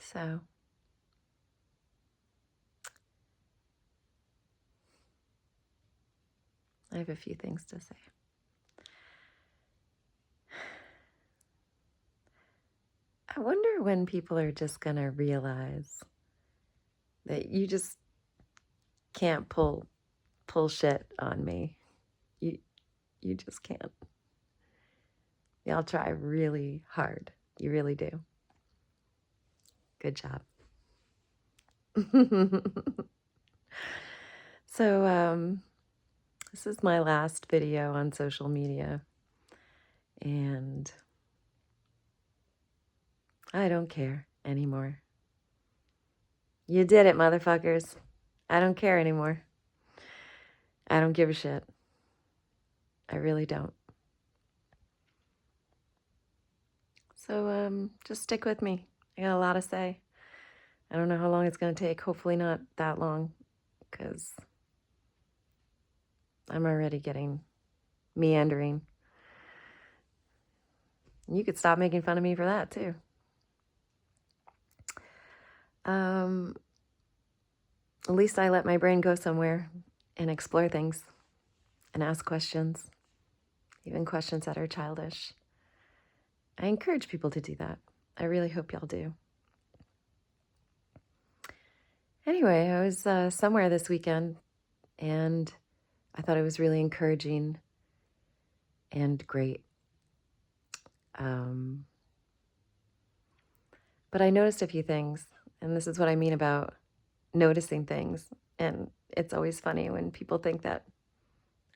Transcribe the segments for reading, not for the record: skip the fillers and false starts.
So I have a few things to say. I wonder when people are just going to realize that you just can't pull shit on me. You just can't. Y'all try really hard. You really do. Good job. So, this is my last video on social media, and I don't care anymore. You did it, motherfuckers. I don't care anymore. I don't give a shit. I really don't. So, just stick with me. I got a lot to say. I don't know how long it's going to take. Hopefully not that long, because I'm already getting meandering. You could stop making fun of me for that, too. At least I let my brain go somewhere and explore things and ask questions, even questions that are childish. I encourage people to do that. I really hope y'all do. Anyway, I was somewhere this weekend, and I thought it was really encouraging and great. But I noticed a few things, and this is what I mean about noticing things. And it's always funny when people think that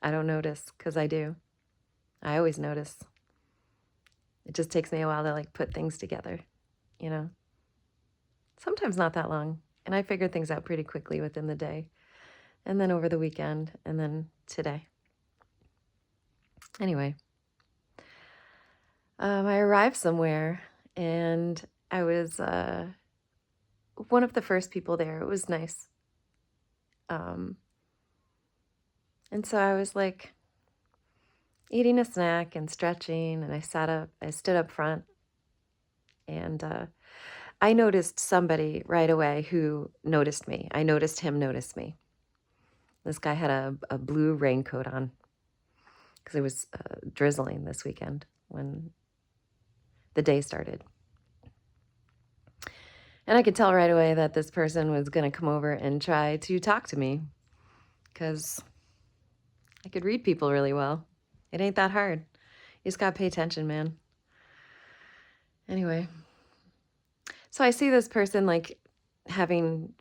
I don't notice, because I do. I always notice. It just takes me a while to like put things together, you know? Sometimes not that long. And I figured things out pretty quickly within the day. And then over the weekend, and then today. Anyway, I arrived somewhere, and I was one of the first people there. It was nice. And so I was like eating a snack and stretching, and I stood up front, and I noticed somebody right away who noticed me. I noticed him notice me. This guy had a blue raincoat on, because it was drizzling this weekend when the day started. And I could tell right away that this person was going to come over and try to talk to me, because I could read people really well. It ain't that hard. You just got to pay attention, man. Anyway, so I see this person like having,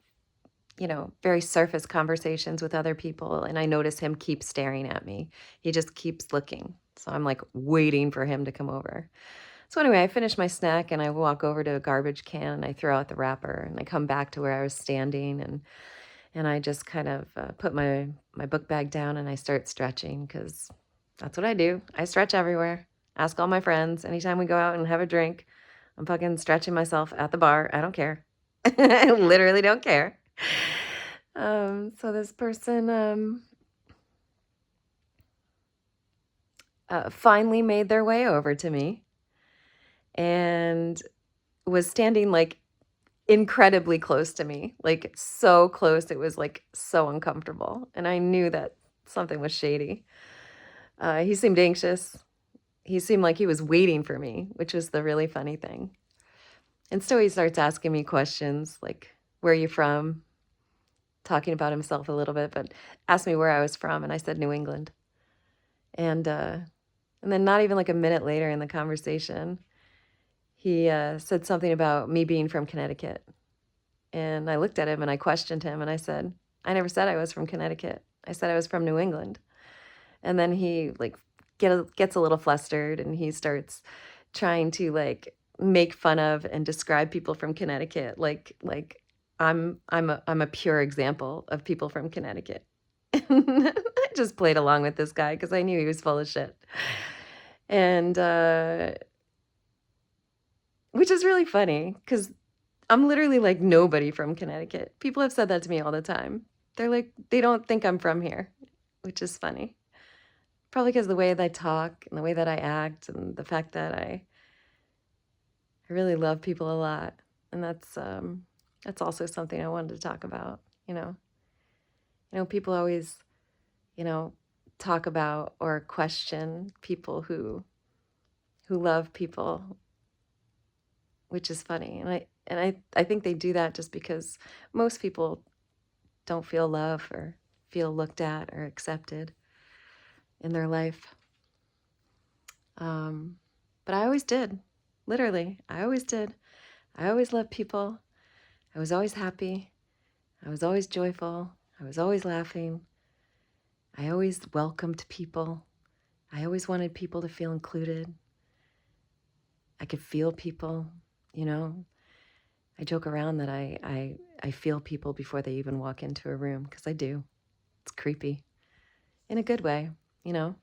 very surface conversations with other people, and I notice him keep staring at me. He just keeps looking. So I'm like waiting for him to come over. So anyway, I finish my snack and I walk over to a garbage can and I throw out the wrapper, and I come back to where I was standing, and I just kind of put my book bag down and I start stretching, because that's what I do. I stretch everywhere. Ask all my friends. Anytime we go out and have a drink, I'm fucking stretching myself at the bar. I don't care. I literally don't care. So this person finally made their way over to me and was standing like incredibly close to me, like so close. It was like so uncomfortable. And I knew that something was shady. He seemed anxious. He seemed like he was waiting for me, which was the really funny thing. And so he starts asking me questions like, where are you from? Talking about himself a little bit, but asked me where I was from. And I said, New England. And then not even like a minute later in the conversation, he said something about me being from Connecticut. And I looked at him and I questioned him and I said, I never said I was from Connecticut. I said I was from New England. And then he like gets a little flustered, and he starts trying to like make fun of and describe people from Connecticut like I'm a pure example of people from Connecticut. And I just played along with this guy because I knew he was full of shit. And which is really funny, because I'm literally like nobody from Connecticut. People have said that to me all the time. They're like, they don't think I'm from here, which is funny. Probably because the way that I talk and the way that I act and the fact that I really love people a lot. And that's also something I wanted to talk about, you know. People always, you know, talk about or question people who love people, which is funny. And I think they do that just because most people don't feel love or feel looked at or accepted in their life. Um, but I always did. Literally, I always did. I always loved people. I was always happy. I was always joyful. I was always laughing. I always welcomed people. I always wanted people to feel included. I could feel people, you know. I joke around that I feel people before they even walk into a room, because I do. It's creepy in a good way, you know.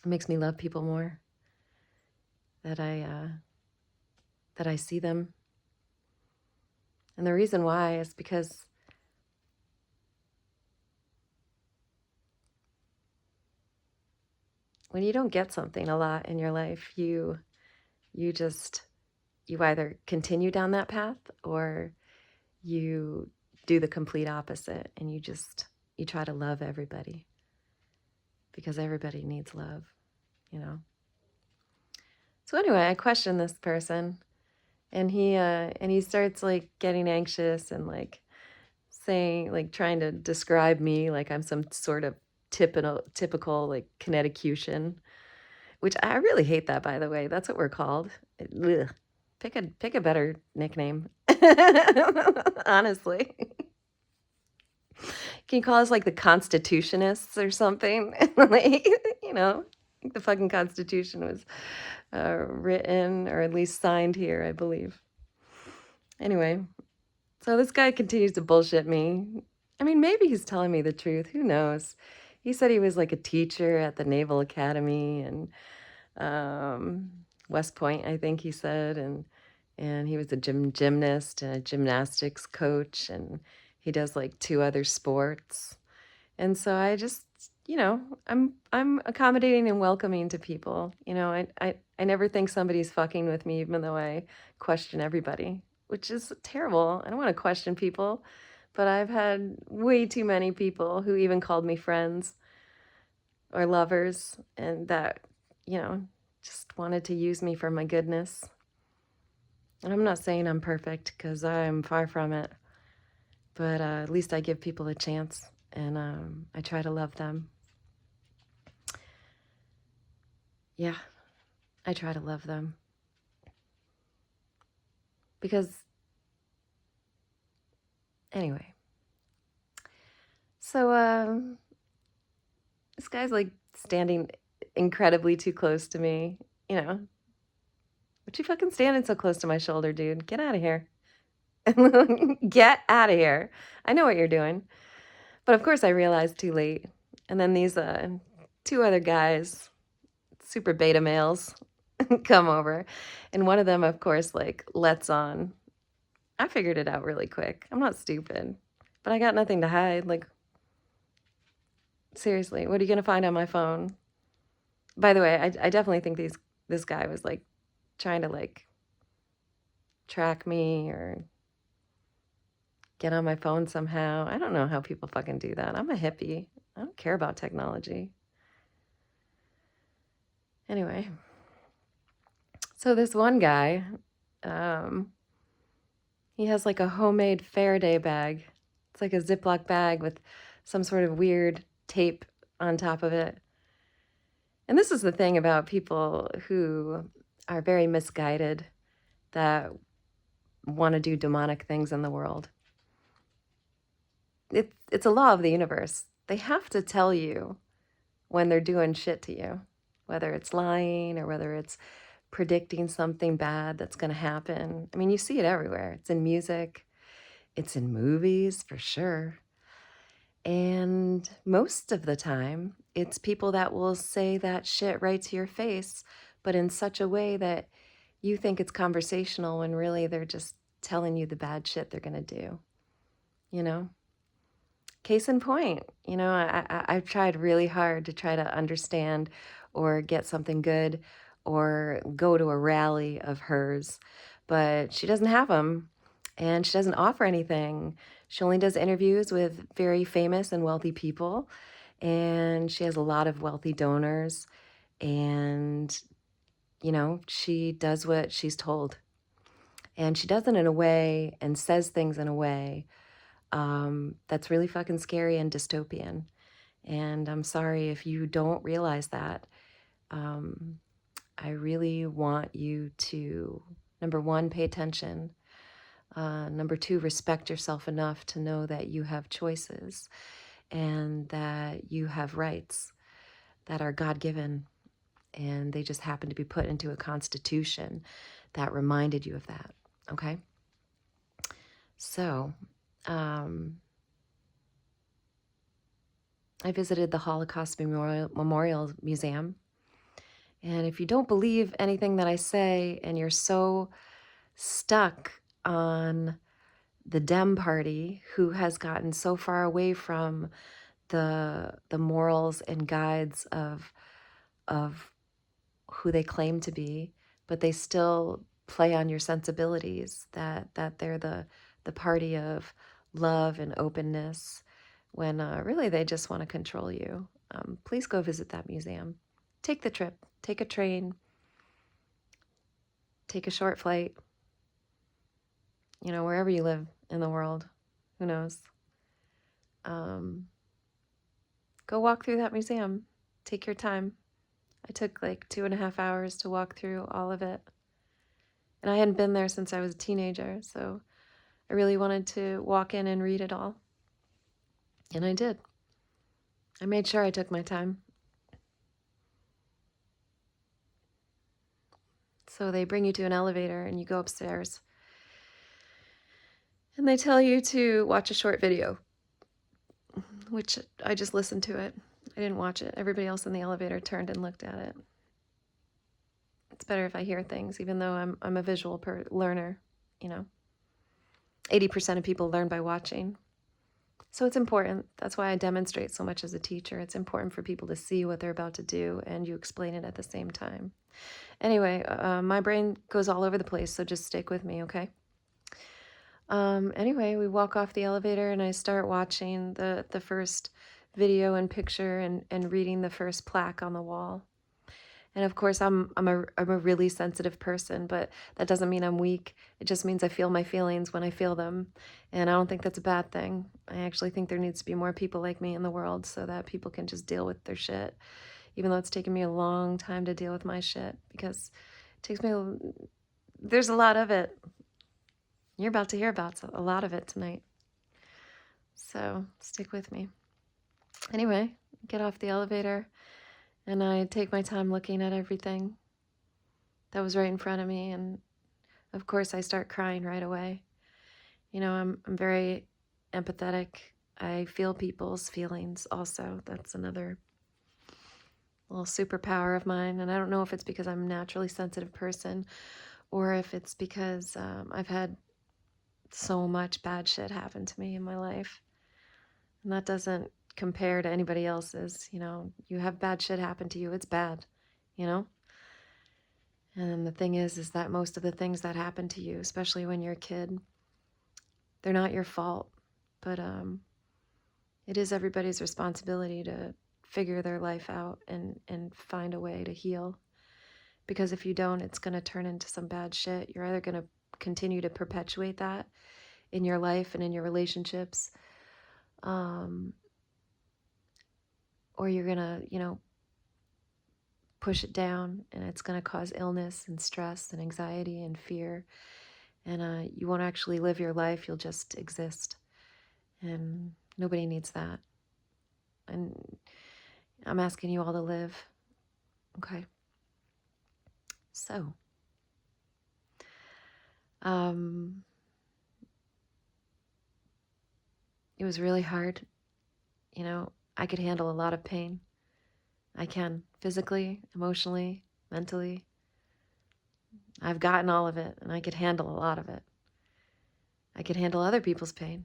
It makes me love people more that I see them. And the reason why is because when you don't get something a lot in your life, you just you either continue down that path or you do the complete opposite, and you try to love everybody because everybody needs love, you know. So anyway, I questioned this person, and he starts like getting anxious and like saying, like, trying to describe me like I'm some sort of typical like Connecticutian, which I really hate that, by the way. That's what we're called. Ugh. Pick a better nickname. Honestly. Can you call us like the Constitutionists or something? Like, you know, I think the fucking Constitution was written or at least signed here, I believe. Anyway, so this guy continues to bullshit me. I mean, maybe he's telling me the truth. Who knows? He said he was like a teacher at the Naval Academy and West Point, I think he said, and he was a gymnast and a gymnastics coach, and he does like 2 other sports. And so I just, I'm accommodating and welcoming to people. I never think somebody's fucking with me, even though I question everybody, which is terrible. I don't want to question people, but I've had way too many people who even called me friends or lovers, and that, just wanted to use me for my goodness. And I'm not saying I'm perfect, because I'm far from it, but at least I give people a chance, and I try to love them. Yeah, I try to love them. Because, anyway. So, this guy's like standing incredibly too close to me, you know. What you fucking standing so close to my shoulder, dude? Get out of here. Get out of here. I know what you're doing. But of course I realized too late. And then these 2 other guys, super beta males, come over. And one of them, of course, like, lets on. I figured it out really quick. I'm not stupid. But I got nothing to hide. Like, seriously, what are you going to find on my phone? By the way, I definitely think this guy was, like, trying to, like, track me or get on my phone somehow. I don't know how people fucking do that. I'm a hippie. I don't care about technology. Anyway, so this one guy, he has like a homemade Faraday bag. It's like a Ziploc bag with some sort of weird tape on top of it. And this is the thing about people who are very misguided, that want to do demonic things in the world. It's a law of the universe. They have to tell you when they're doing shit to you, whether it's lying or whether it's predicting something bad that's going to happen. I mean, you see it everywhere. It's in music, it's in movies for sure. And most of the time, it's people that will say that shit right to your face, but in such a way that you think it's conversational when really they're just telling you the bad shit they're going to do, you know? Case in point, I've tried really hard to try to understand or get something good or go to a rally of hers, but she doesn't have them, and she doesn't offer anything. She only does interviews with very famous and wealthy people, and she has a lot of wealthy donors, and she does what she's told. And she does it in a way and says things in a way that's really fucking scary and dystopian. And I'm sorry if you don't realize that. Um, I really want you to, number one, pay attention. Number two, respect yourself enough to know that you have choices and that you have rights that are God-given, and they just happen to be put into a constitution that reminded you of that, okay? So, I visited the Holocaust Memorial Museum, and if you don't believe anything that I say and you're so stuck on the Dem Party, who has gotten so far away from the morals and guides of who they claim to be, but they still play on your sensibilities that they're the party of love and openness, when really they just want to control you. Please go visit that museum. Take the trip. Take a train. Take a short flight. Wherever you live in the world, who knows? Go walk through that museum. Take your time. I took like 2.5 hours to walk through all of it. And I hadn't been there since I was a teenager, so I really wanted to walk in and read it all. And I did. I made sure I took my time. So they bring you to an elevator and you go upstairs. And they tell you to watch a short video, which I just listened to it. I didn't watch it. Everybody else in the elevator turned and looked at it. It's better if I hear things, even though I'm a visual learner, 80% of people learn by watching. So it's important. That's why I demonstrate so much as a teacher. It's important for people to see what they're about to do, and you explain it at the same time. Anyway, my brain goes all over the place, so just stick with me, okay? Anyway, we walk off the elevator, and I start watching the first video and picture and reading the first plaque on the wall. And of course, I'm a really sensitive person, but that doesn't mean I'm weak. It just means I feel my feelings when I feel them. And I don't think that's a bad thing. I actually think there needs to be more people like me in the world so that people can just deal with their shit, even though it's taken me a long time to deal with my shit, because it takes me, there's a lot of it. You're about to hear about a lot of it tonight. So stick with me. Anyway, get off the elevator. And I take my time looking at everything that was right in front of me. And of course, I start crying right away. I'm very empathetic. I feel people's feelings also. That's another little superpower of mine. And I don't know if it's because I'm a naturally sensitive person or if it's because I've had so much bad shit happen to me in my life. And that doesn't compare to anybody else's. You have bad shit happen to you, it's bad, And the thing is that most of the things that happen to you, especially when you're a kid, they're not your fault, but it is everybody's responsibility to figure their life out and find a way to heal. Because if you don't, it's going to turn into some bad shit. You're either going to continue to perpetuate that in your life and in your relationships, or you're going to, push it down, and it's going to cause illness and stress and anxiety and fear. And you won't actually live your life. You'll just exist. And nobody needs that. And I'm asking you all to live. Okay. So, it was really hard. I could handle a lot of pain. I can, physically, emotionally, mentally. I've gotten all of it, and I could handle a lot of it. I could handle other people's pain.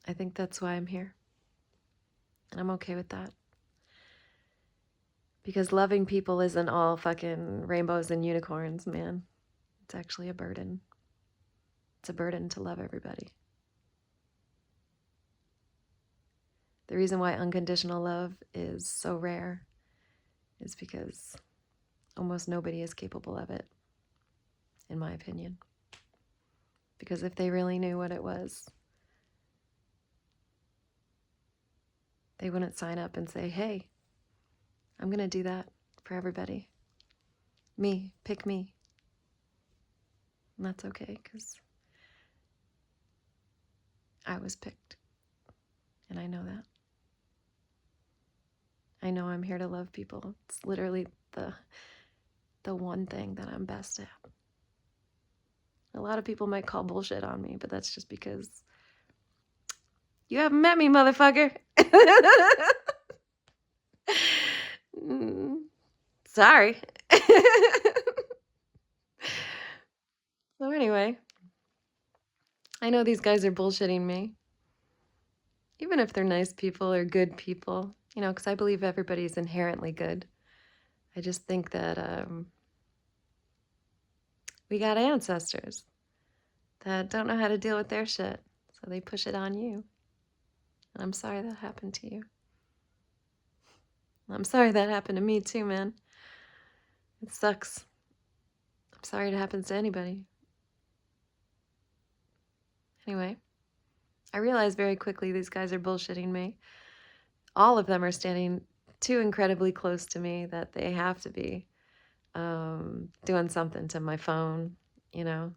I think that's why I'm here. And I'm okay with that. Because loving people isn't all fucking rainbows and unicorns, man. It's actually a burden. It's a burden to love everybody. The reason why unconditional love is so rare is because almost nobody is capable of it, in my opinion. Because if they really knew what it was, they wouldn't sign up and say, hey, I'm going to do that for everybody. Me, pick me. And that's okay, because I was picked. And I know that. I know I'm here to love people. It's literally the one thing that I'm best at. A lot of people might call bullshit on me, but that's just because you haven't met me, motherfucker. Sorry. So anyway, I know these guys are bullshitting me. Even if they're nice people or good people, you know, because I believe everybody's inherently good. I just think that we got ancestors that don't know how to deal with their shit, so they push it on you. And I'm sorry that happened to you. I'm sorry that happened to me too, man. It sucks. I'm sorry it happens to anybody. Anyway, I realized very quickly these guys are bullshitting me. All of them are standing too incredibly close to me that they have to be doing something to my phone, you know.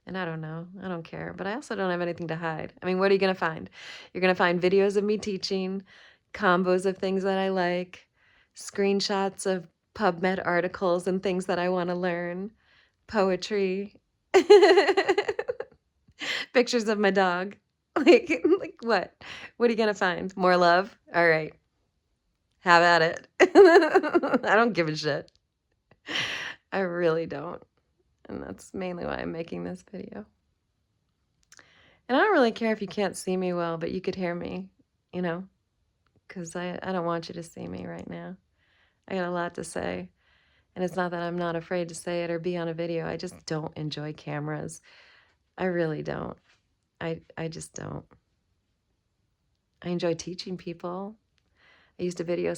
And I don't know. I don't care. But I also don't have anything to hide. I mean, what are you going to find? You're going to find videos of me teaching, combos of things that I like, screenshots of PubMed articles and things that I want to learn, poetry, pictures of my dog. Like what? What are you going to find? More love? All right. Have at it. I don't give a shit. I really don't. And that's mainly why I'm making this video. And I don't really care if you can't see me well, but you could hear me, you know, because I don't want you to see me right now. I got a lot to say. And it's not that I'm not afraid to say it or be on a video. I just don't enjoy cameras. I really don't. I just don't. I enjoy teaching people. I used to video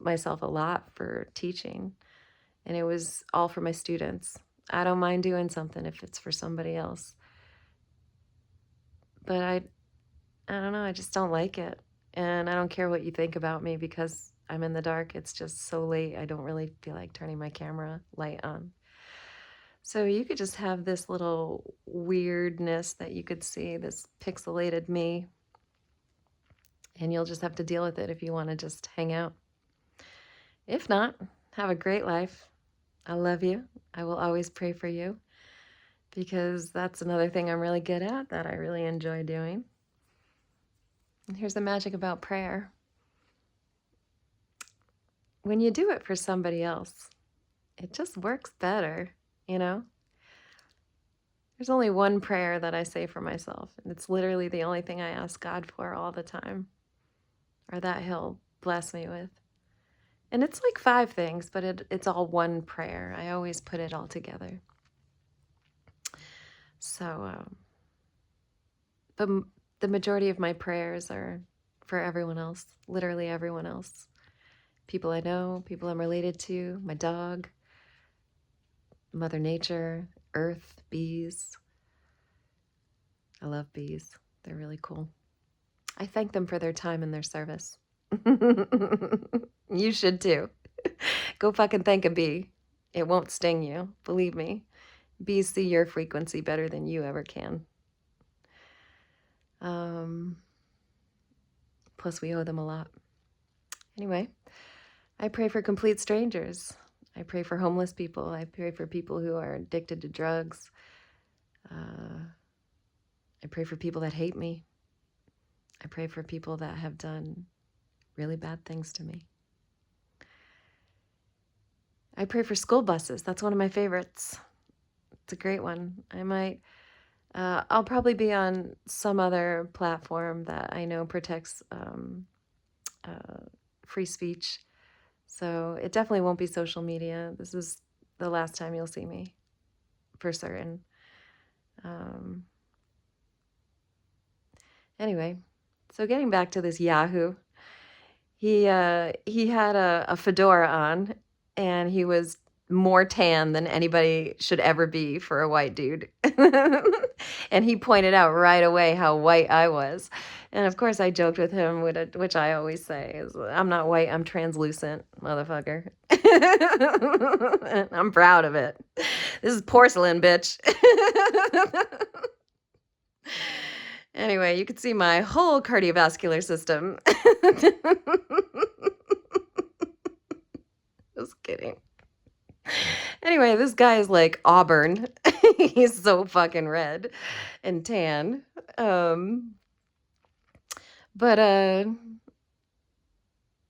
myself a lot for teaching, and it was all for my students. I don't mind doing something if it's for somebody else. But I don't know, I just don't like it. And I don't care what you think about me because I'm in the dark. It's just so late. I don't really feel like turning my camera light on. So you could just have this little weirdness that you could see, this pixelated me. And you'll just have to deal with it if you want to just hang out. If not, have a great life. I love you. I will always pray for you because that's another thing I'm really good at that I really enjoy doing. And here's the magic about prayer. When you do it for somebody else, it just works better, you know? There's only one prayer that I say for myself, and it's literally the only thing I ask God for all the time, or that He'll bless me with. And it's like 5 things, but it's all one prayer. I always put it all together. So, but the majority of my prayers are for everyone else, literally everyone else. People I know, people I'm related to, my dog, Mother Nature, Earth, bees. I love bees. They're really cool. I thank them for their time and their service. You should too. Go fucking thank a bee. It won't sting you. Believe me. Bees see your frequency better than you ever can. Plus, we owe them a lot. Anyway, I pray for complete strangers. I pray for homeless people. I pray for people who are addicted to drugs. I pray for people that hate me. I pray for people that have done really bad things to me. I pray for school buses. That's one of my favorites. It's a great one. I'll probably be on some other platform that I know protects free speech. So it definitely won't be social media. This is the last time you'll see me, for certain. Um, anyway, so getting back to this Yahoo, he had a fedora on, and he was more tan than anybody should ever be for a white dude. And he pointed out right away how white I was. And of course, I joked with him, which I always say is, I'm not white, I'm translucent, motherfucker. And I'm proud of it. This is porcelain, bitch. Anyway, you can see my whole cardiovascular system. Just kidding. Anyway, this guy is like auburn. He's so fucking red and tan. Um, but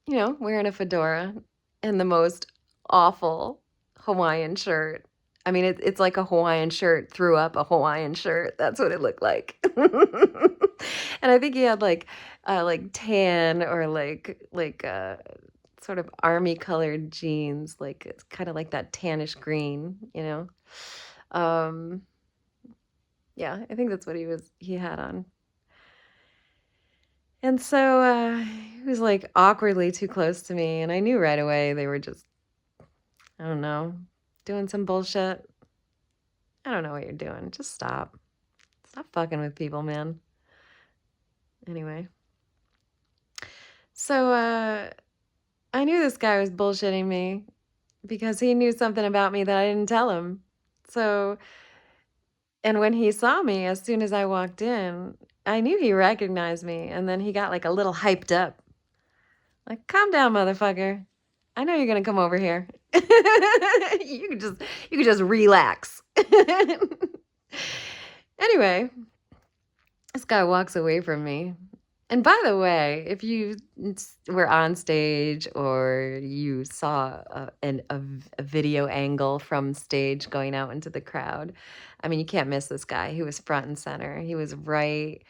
wearing a fedora and the most awful Hawaiian shirt. I mean, it's like a Hawaiian shirt threw up a Hawaiian shirt. That's what it looked like. And I think he had like tan or like sort of army colored jeans, like it's kind of like that tannish green, you know. Um, yeah, I think that's what he had on. And so he was like awkwardly too close to me, and I knew right away they were just, I don't know, doing some bullshit. I don't know what you're doing. Just stop. Stop fucking with people, man. Anyway. So I knew this guy was bullshitting me because he knew something about me that I didn't tell him. So, and when he saw me, as soon as I walked in, I knew he recognized me. And then he got like a little hyped up. Like, calm down, motherfucker. I know you're gonna come over here. You can just relax. Anyway, this guy walks away from me. And by the way, if you were on stage or you saw a video angle from stage going out into the crowd, I mean, you can't miss this guy. He was front and center. He was right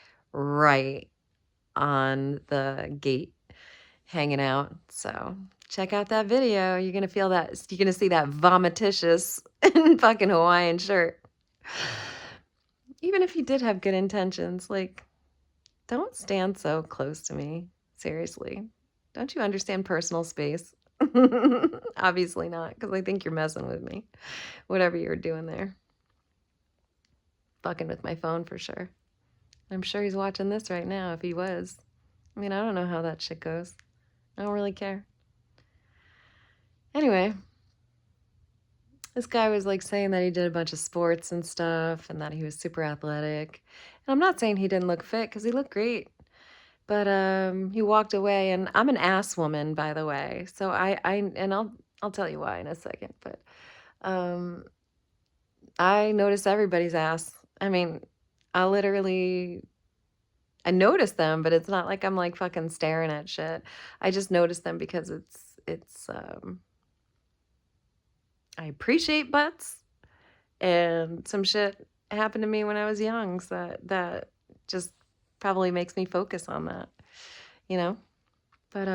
on the gate hanging out. So check out that video. You're going to feel that. You're going to see that vomiticious fucking Hawaiian shirt. Even if he did have good intentions, like, don't stand so close to me. Seriously. Don't you understand personal space? Obviously not, because I think you're messing with me. Whatever you were doing there. Fucking with my phone for sure. I'm sure he's watching this right now if he was. I mean, I don't know how that shit goes. I don't really care. Anyway, this guy was like saying that he did a bunch of sports and stuff and that he was super athletic. And I'm not saying he didn't look fit, because he looked great. But he walked away, and I'm an ass woman, by the way. So I'll tell you why in a second. But I notice everybody's ass. I mean, I notice them, but it's not like I'm like fucking staring at shit. I just notice them because it's I appreciate butts, and some shit happened to me when I was young, so that just probably makes me focus on that, you know? But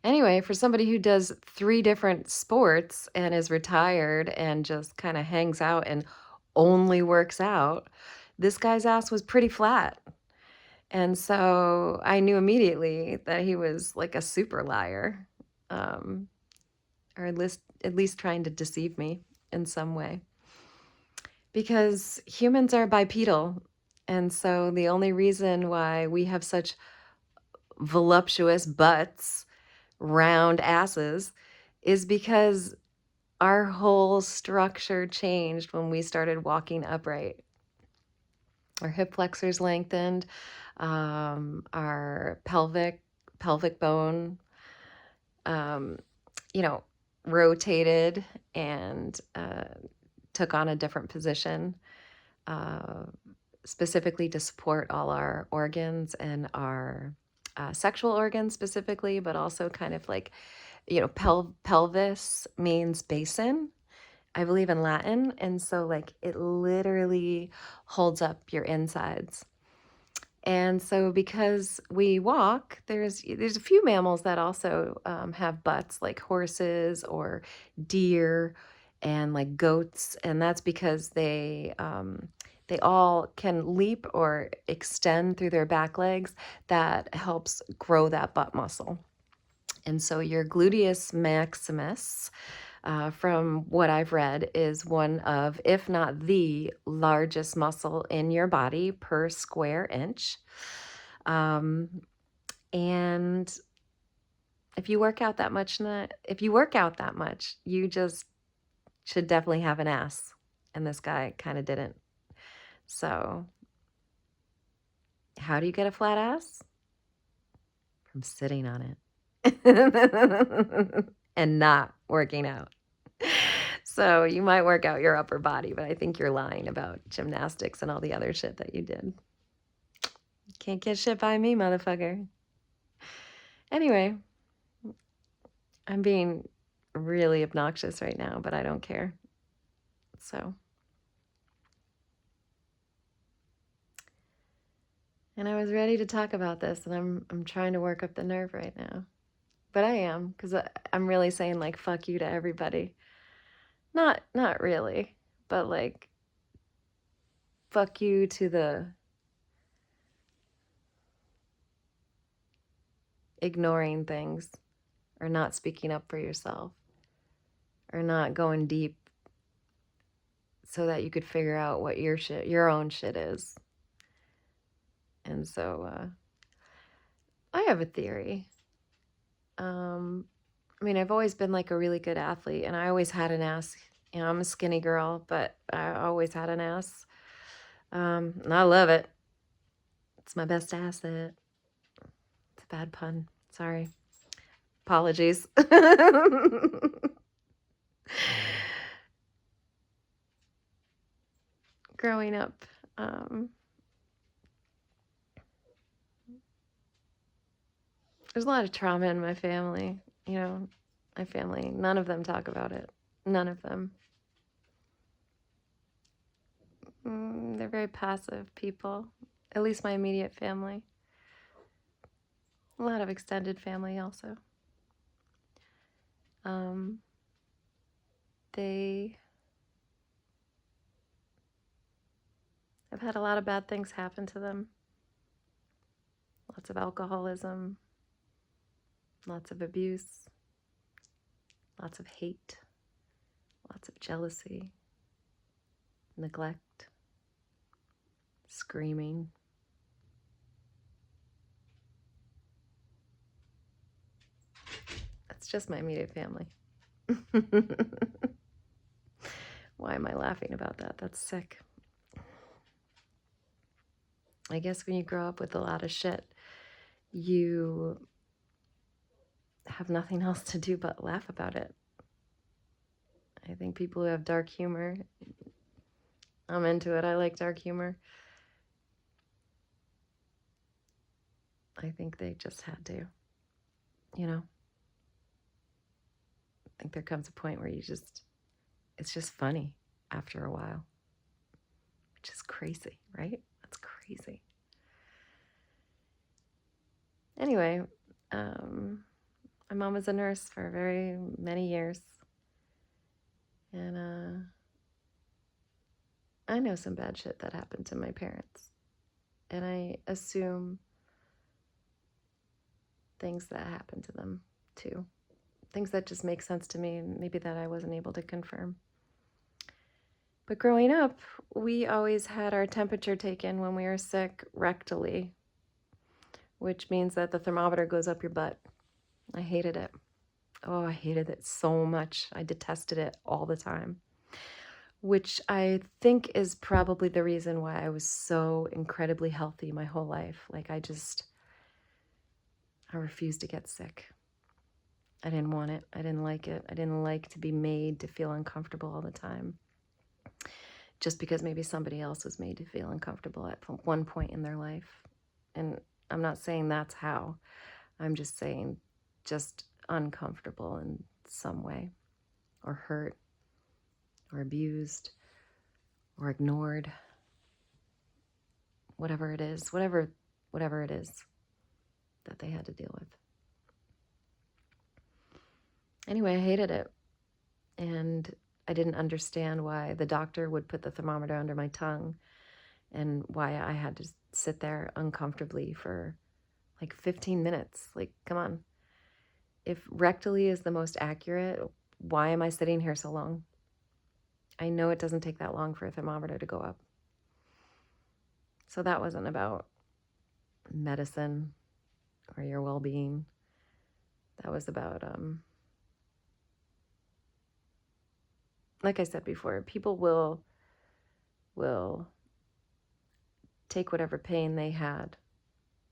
anyway, for somebody who does 3 different sports and is retired and just kind of hangs out and only works out, this guy's ass was pretty flat. And so I knew immediately that he was like a super liar, or at least trying to deceive me in some way. Because humans are bipedal. And so the only reason why we have such voluptuous butts, round asses, is because our whole structure changed when we started walking upright. Our hip flexors lengthened, our pelvic bone, rotated and took on a different position, specifically to support all our organs and our sexual organs specifically, but also kind of like, pelvis means basin, I believe, in Latin. And so like it literally holds up your insides. And so because we walk, there's a few mammals that also have butts, like horses or deer and like goats, and that's because they all can leap or extend through their back legs. That helps grow that butt muscle. And so your gluteus maximus, from what I've read, is one of, if not the largest muscle in your body per square inch. Um, and if you work out that much, you just should definitely have an ass. And this guy kind of didn't. So, how do you get a flat ass? From sitting on it and not working out. So you might work out your upper body, but I think you're lying about gymnastics and all the other shit that you did. Can't get shit by me, motherfucker. Anyway, I'm being really obnoxious right now, but I don't care. So. And I was ready to talk about this, and I'm trying to work up the nerve right now. But I am, because I'm really saying, like, fuck you to everybody. Not really, but like, fuck you to the ignoring things, or not speaking up for yourself, or not going deep so that you could figure out what your own shit is. And so I have a theory. I mean, I've always been like a really good athlete, and I always had an ass. You know, I'm a skinny girl, but I always had an ass. And I love it. It's my best asset. It's a bad pun. Sorry. Apologies. Growing up, there's a lot of trauma in my family. You know, my family, none of them talk about it. None of them. They're very passive people, at least my immediate family. A lot of extended family also. They have had a lot of bad things happen to them. Lots of alcoholism, lots of abuse, lots of hate, lots of jealousy, neglect, screaming. That's just my immediate family. Why am I laughing about that? That's sick. I guess when you grow up with a lot of shit, you have nothing else to do but laugh about it. I think people who have dark humor, I'm into it. I like dark humor. I think they just had to, you know. I think there comes a point where it's just funny after a while, which is crazy, right? That's crazy. Anyway, my mom was a nurse for very many years, and I know some bad shit that happened to my parents, and I assume things that happened to them too, things that just make sense to me, maybe that I wasn't able to confirm. But growing up, we always had our temperature taken when we were sick rectally, which means that the thermometer goes up your butt. I hated it. Oh, I hated it so much. I detested it all the time, which I think is probably the reason why I was so incredibly healthy my whole life. Like, I refused to get sick. I didn't want it. I didn't like it. I didn't like to be made to feel uncomfortable all the time, just because maybe somebody else was made to feel uncomfortable at one point in their life. And I'm not saying that's how. I'm just saying just uncomfortable in some way, or hurt, or abused, or ignored, whatever it is, whatever whatever it is that they had to deal with. Anyway, I hated it. And I didn't understand why the doctor would put the thermometer under my tongue and why I had to sit there uncomfortably for like 15 minutes. Like, come on. If rectally is the most accurate, why am I sitting here so long? I know it doesn't take that long for a thermometer to go up. So that wasn't about medicine or your well-being. That was about, like I said before, people will take whatever pain they had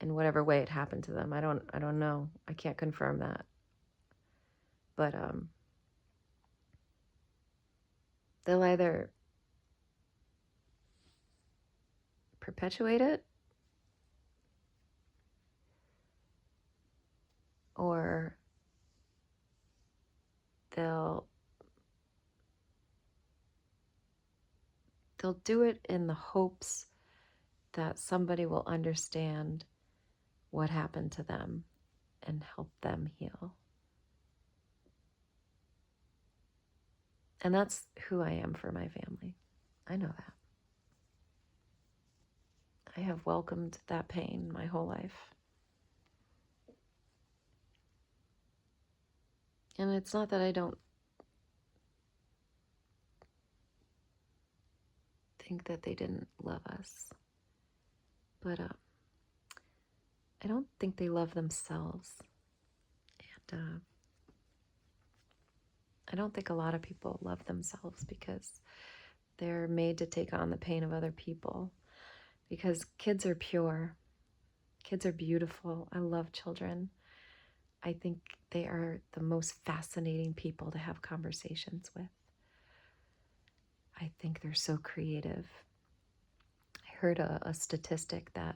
in whatever way it happened to them. I don't know. I can't confirm that. But they'll either perpetuate it or they'll do it in the hopes that somebody will understand what happened to them and help them heal. And that's who I am for my family. I know that. I have welcomed that pain my whole life. And it's not that I don't think that they didn't love us, but I don't think they love themselves. And I don't think a lot of people love themselves because they're made to take on the pain of other people. Because kids are pure. Kids are beautiful. I love children. I think they are the most fascinating people to have conversations with. I think they're so creative. I heard a statistic that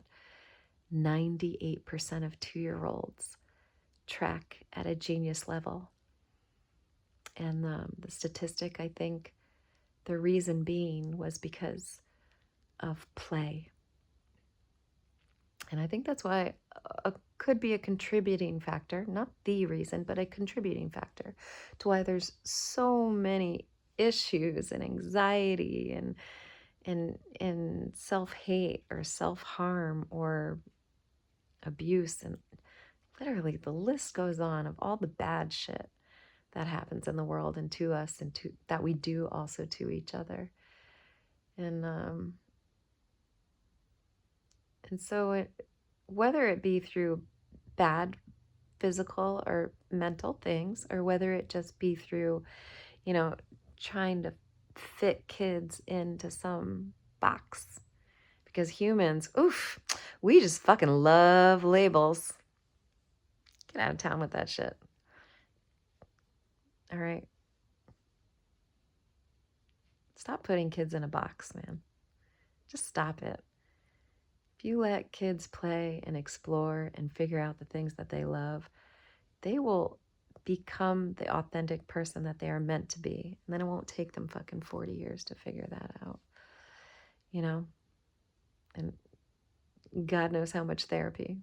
98% of 2-year-olds track at a genius level. And the statistic, I think, the reason being was because of play. And I think that's why could be a contributing factor, not the reason, but a contributing factor to why there's so many issues and anxiety and self-hate or self-harm or abuse. And literally the list goes on of all the bad shit that happens in the world and to us and to that we do also to each other. And so whether it be through bad physical or mental things, or whether it just be through, trying to fit kids into some box. Because humans, oof, we just fucking love labels. Get out of town with that shit. All right. Stop putting kids in a box, man. Just stop it. If you let kids play and explore and figure out the things that they love, they will become the authentic person that they are meant to be. And then it won't take them fucking 40 years to figure that out. And God knows how much therapy.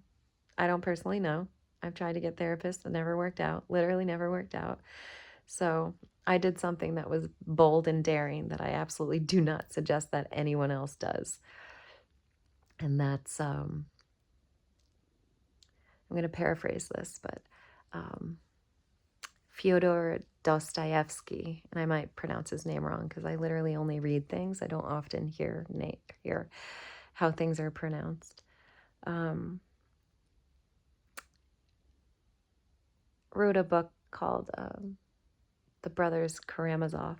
I don't personally know. I've tried to get therapists. It never worked out. Literally never worked out. So I did something that was bold and daring that I absolutely do not suggest that anyone else does. And that's, I'm going to paraphrase this, but Fyodor Dostoevsky, and I might pronounce his name wrong because I literally only read things. I don't often hear how things are pronounced. Wrote a book called The Brothers Karamazov.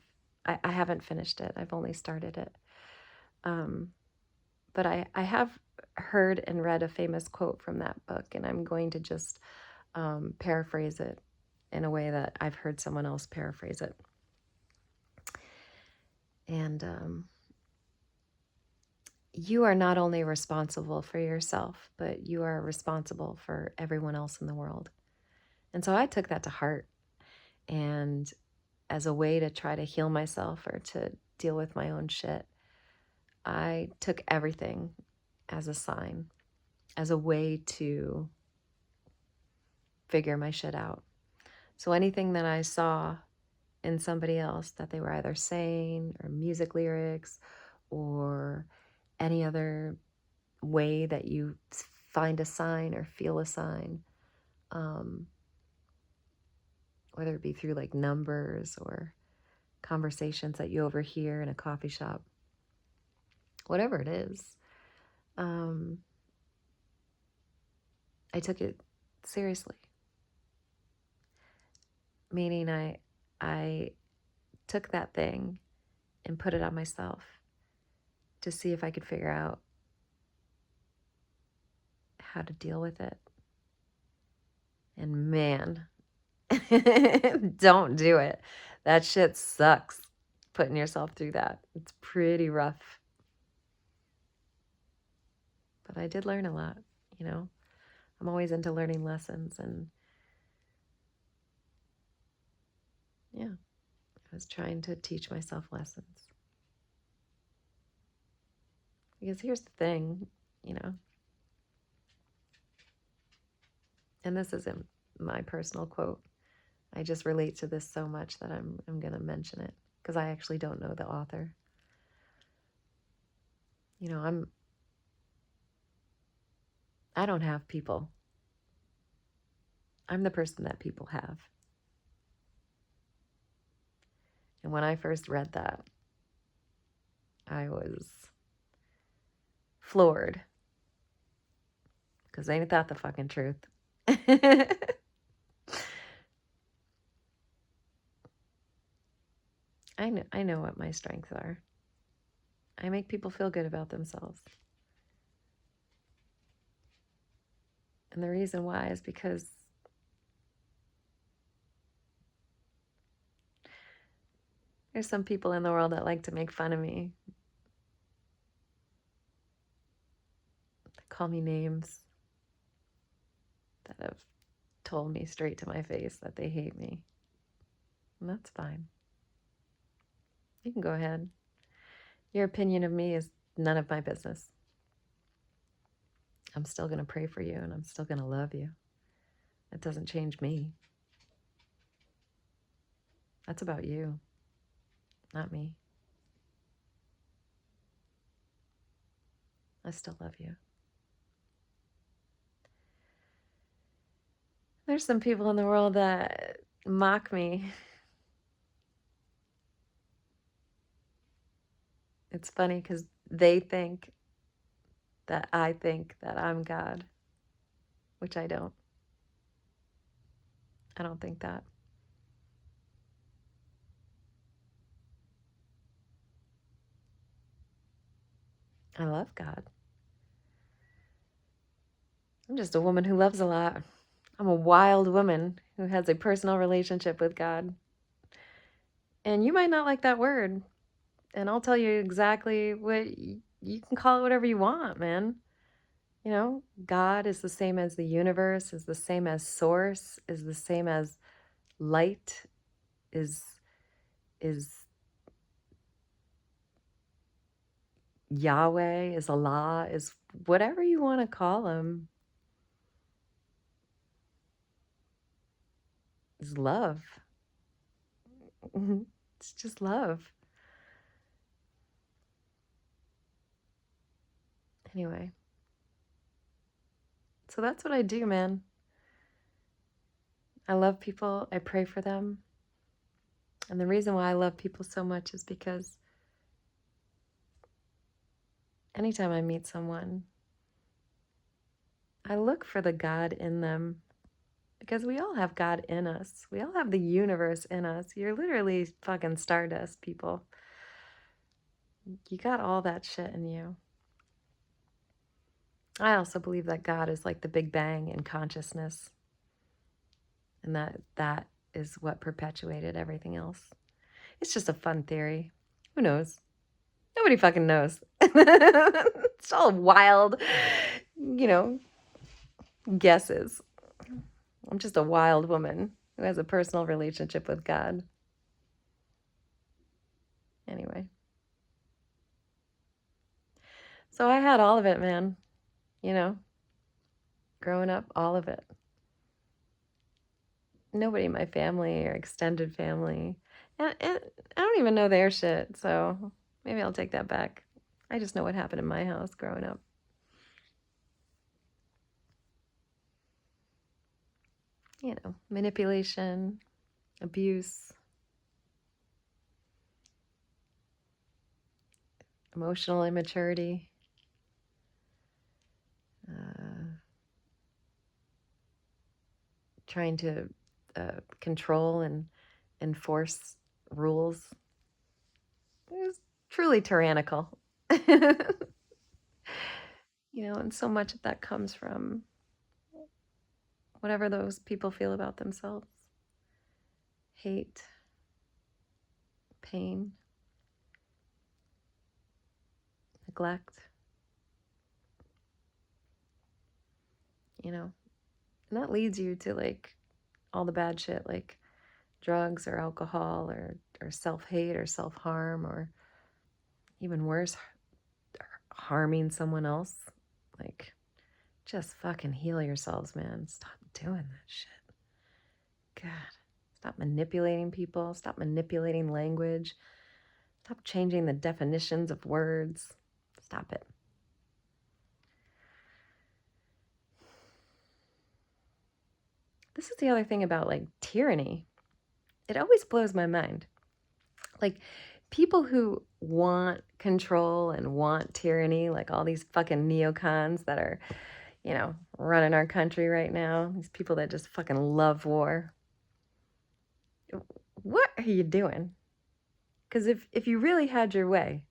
I haven't finished it. I've only started it. But I have heard and read a famous quote from that book, and I'm going to just paraphrase it in a way that I've heard someone else paraphrase it. And you are not only responsible for yourself, but you are responsible for everyone else in the world. And so I took that to heart. And as a way to try to heal myself or to deal with my own shit, I took everything as a sign. as a way to figure my shit out. So anything that I saw in somebody else that they were either saying or music lyrics or any other way that you find a sign or feel a sign, whether it be through like numbers or conversations that you overhear in a coffee shop, whatever it is, I took it seriously. Meaning I took that thing and put it on myself to see if I could figure out how to deal with it. And man, don't do it. That shit sucks, putting yourself through that. It's pretty rough. But I did learn a lot, you know. I'm always into learning lessons, and yeah, I was trying to teach myself lessons. Because here's the thing, you know, and this isn't my personal quote. I just relate to this so much that I'm going to mention it because I actually don't know the author. You know, I don't have people. I'm the person that people have. And when I first read that, I was floored because ain't that the fucking truth? I know what my strengths are. I make people feel good about themselves. And the reason why is because there's some people in the world that like to make fun of me. They call me names that have told me straight to my face that they hate me. And that's fine. You can go ahead. Your opinion of me is none of my business. I'm still going to pray for you and I'm still going to love you. It doesn't change me. That's about you, not me. I still love you. There's some people in the world that mock me. It's funny because they think that I think that I'm God, which I don't. I don't think that. I love God. I'm just a woman who loves a lot. I'm a wild woman who has a personal relationship with God. And you might not like that word. And I'll tell you exactly what you can call it whatever you want, man. You know, God is the same as the universe, is the same as source, is the same as light, is Yahweh, is Allah, is whatever you want to call him. Is love. It's just love. Anyway. So that's what I do, man. I love people. I pray for them. And the reason why I love people so much is because anytime I meet someone, I look for the God in them because we all have God in us. We all have the universe in us. You're literally fucking stardust, people. You got all that shit in you. I also believe that God is like the Big Bang in consciousness, and that is what perpetuated everything else. It's just a fun theory. Who knows? Nobody fucking knows. It's all wild, you know, guesses. I'm just a wild woman who has a personal relationship with God. Anyway. So I had all of it, man. You know, growing up, all of it. Nobody in my family or extended family. And I don't even know their shit, so maybe I'll take that back. I just know what happened in my house growing up. You know, manipulation, abuse, emotional immaturity, trying to control and enforce rules. It was truly tyrannical. You know, and so much of that comes from whatever those people feel about themselves. Hate, pain, neglect. You know, and that leads you to like all the bad shit like drugs or alcohol or self-hate or self-harm, or even worse, harming someone else. Like, just fucking heal yourselves, man. Stop doing that shit. God. Stop manipulating people. Stop manipulating language. Stop changing the definitions of words. Stop it. This is the other thing about like tyranny. It always blows my mind. Like, people who want control and want tyranny, like all these fucking neocons that are, you know, running our country right now, these people that just fucking love war. What are you doing? Because if you really had your way,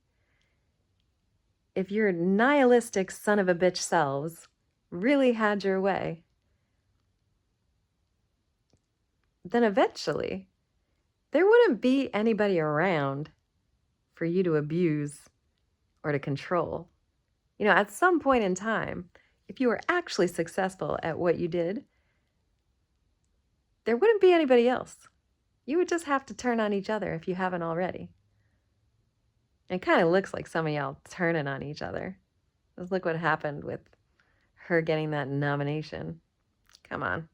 if your nihilistic son of a bitch selves really had your way, then eventually there wouldn't be anybody around for you to abuse or to control. You know, at some point in time, if you were actually successful at what you did, there wouldn't be anybody else. You would just have to turn on each other if you haven't already. It kind of looks like some of y'all turning on each other. Just look what happened with her getting that nomination. Come on.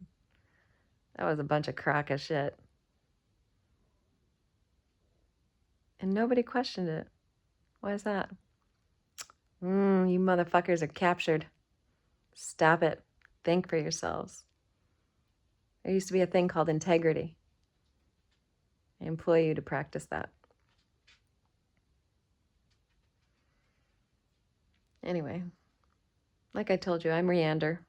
That was a bunch of crock of shit. And nobody questioned it. Why is that? You motherfuckers are captured. Stop it. Think for yourselves. There used to be a thing called integrity. I implore you to practice that. Anyway, like I told you, I'm Rhiander.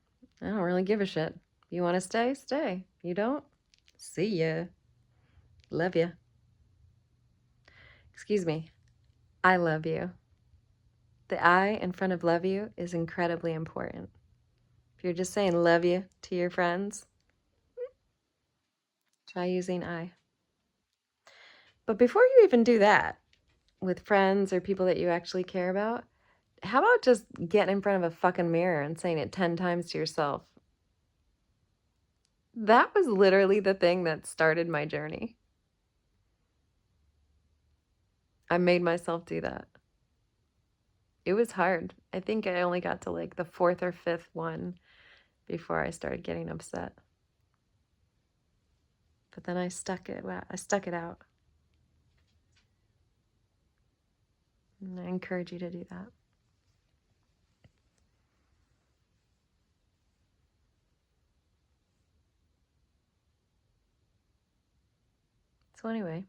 I don't really give a shit. You want to stay? Stay. You don't? See ya. Love ya. Excuse me. I love you. The I in front of love you is incredibly important. If you're just saying love you to your friends, try using I. But before you even do that with friends or people that you actually care about, how about just getting in front of a fucking mirror and saying it 10 times to yourself? That was literally the thing that started my journey. I made myself do that. It was hard. I think I only got to like the fourth or fifth one before I started getting upset. But then I stuck it out. And I encourage you to do that. So anyway,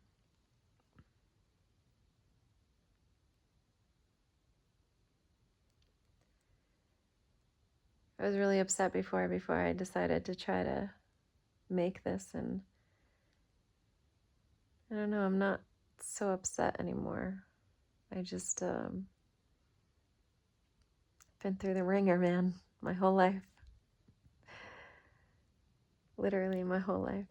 I was really upset before I decided to try to make this, and I don't know, I'm not so upset anymore. I just been through the ringer, man, my whole life. Literally my whole life.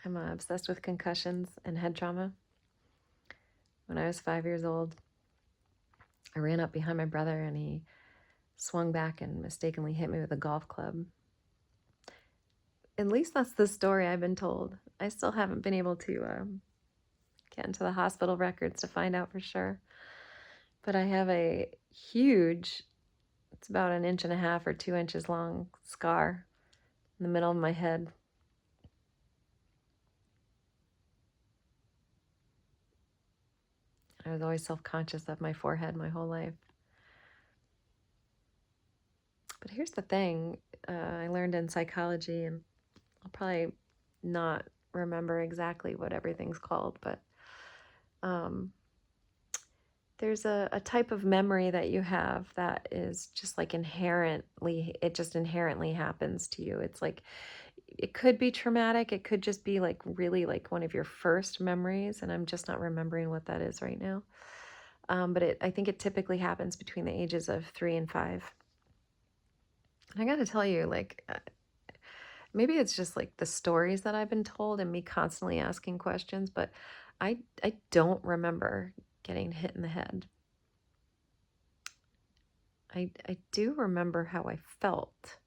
I'm obsessed with concussions and head trauma. When I was 5 years old, I ran up behind my brother and he swung back and mistakenly hit me with a golf club. At least that's the story I've been told. I still haven't been able to get into the hospital records to find out for sure. But I have a huge, it's about 1.5 or 2 inches long scar in the middle of my head. I was always self-conscious of my forehead my whole life. But here's the thing, I learned in psychology, and I'll probably not remember exactly what everything's called, but there's a type of memory that you have that is just like inherently, it just inherently happens to you. It's like, it could be traumatic. It could just be like really like one of your first memories. And I'm just not remembering what that is right now. But I think it typically happens between the ages of 3 and 5. And I got to tell you, like, maybe it's just like the stories that I've been told and me constantly asking questions, but I don't remember getting hit in the head. I do remember how I felt.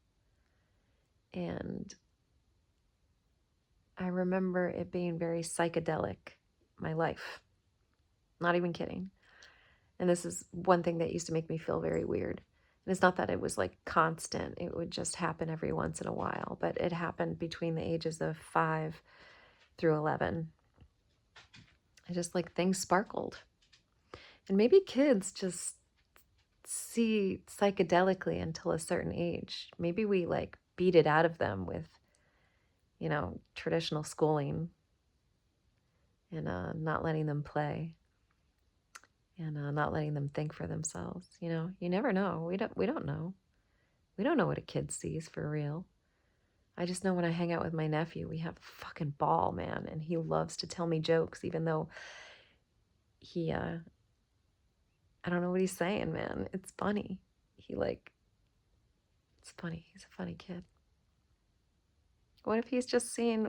And I remember it being very psychedelic, my life. Not even kidding. And this is one thing that used to make me feel very weird. And it's not that it was like constant, it would just happen every once in a while, but it happened between the ages of 5 through 11. I just like things sparkled. And maybe kids just see psychedelically until a certain age. Maybe we like beat it out of them with, traditional schooling and not letting them play and not letting them think for themselves. You never know. We don't know. We don't know what a kid sees for real. I just know when I hang out with my nephew, we have a fucking ball, man, and he loves to tell me jokes, even though I don't know what he's saying, man. It's funny. It's funny. He's a funny kid. What if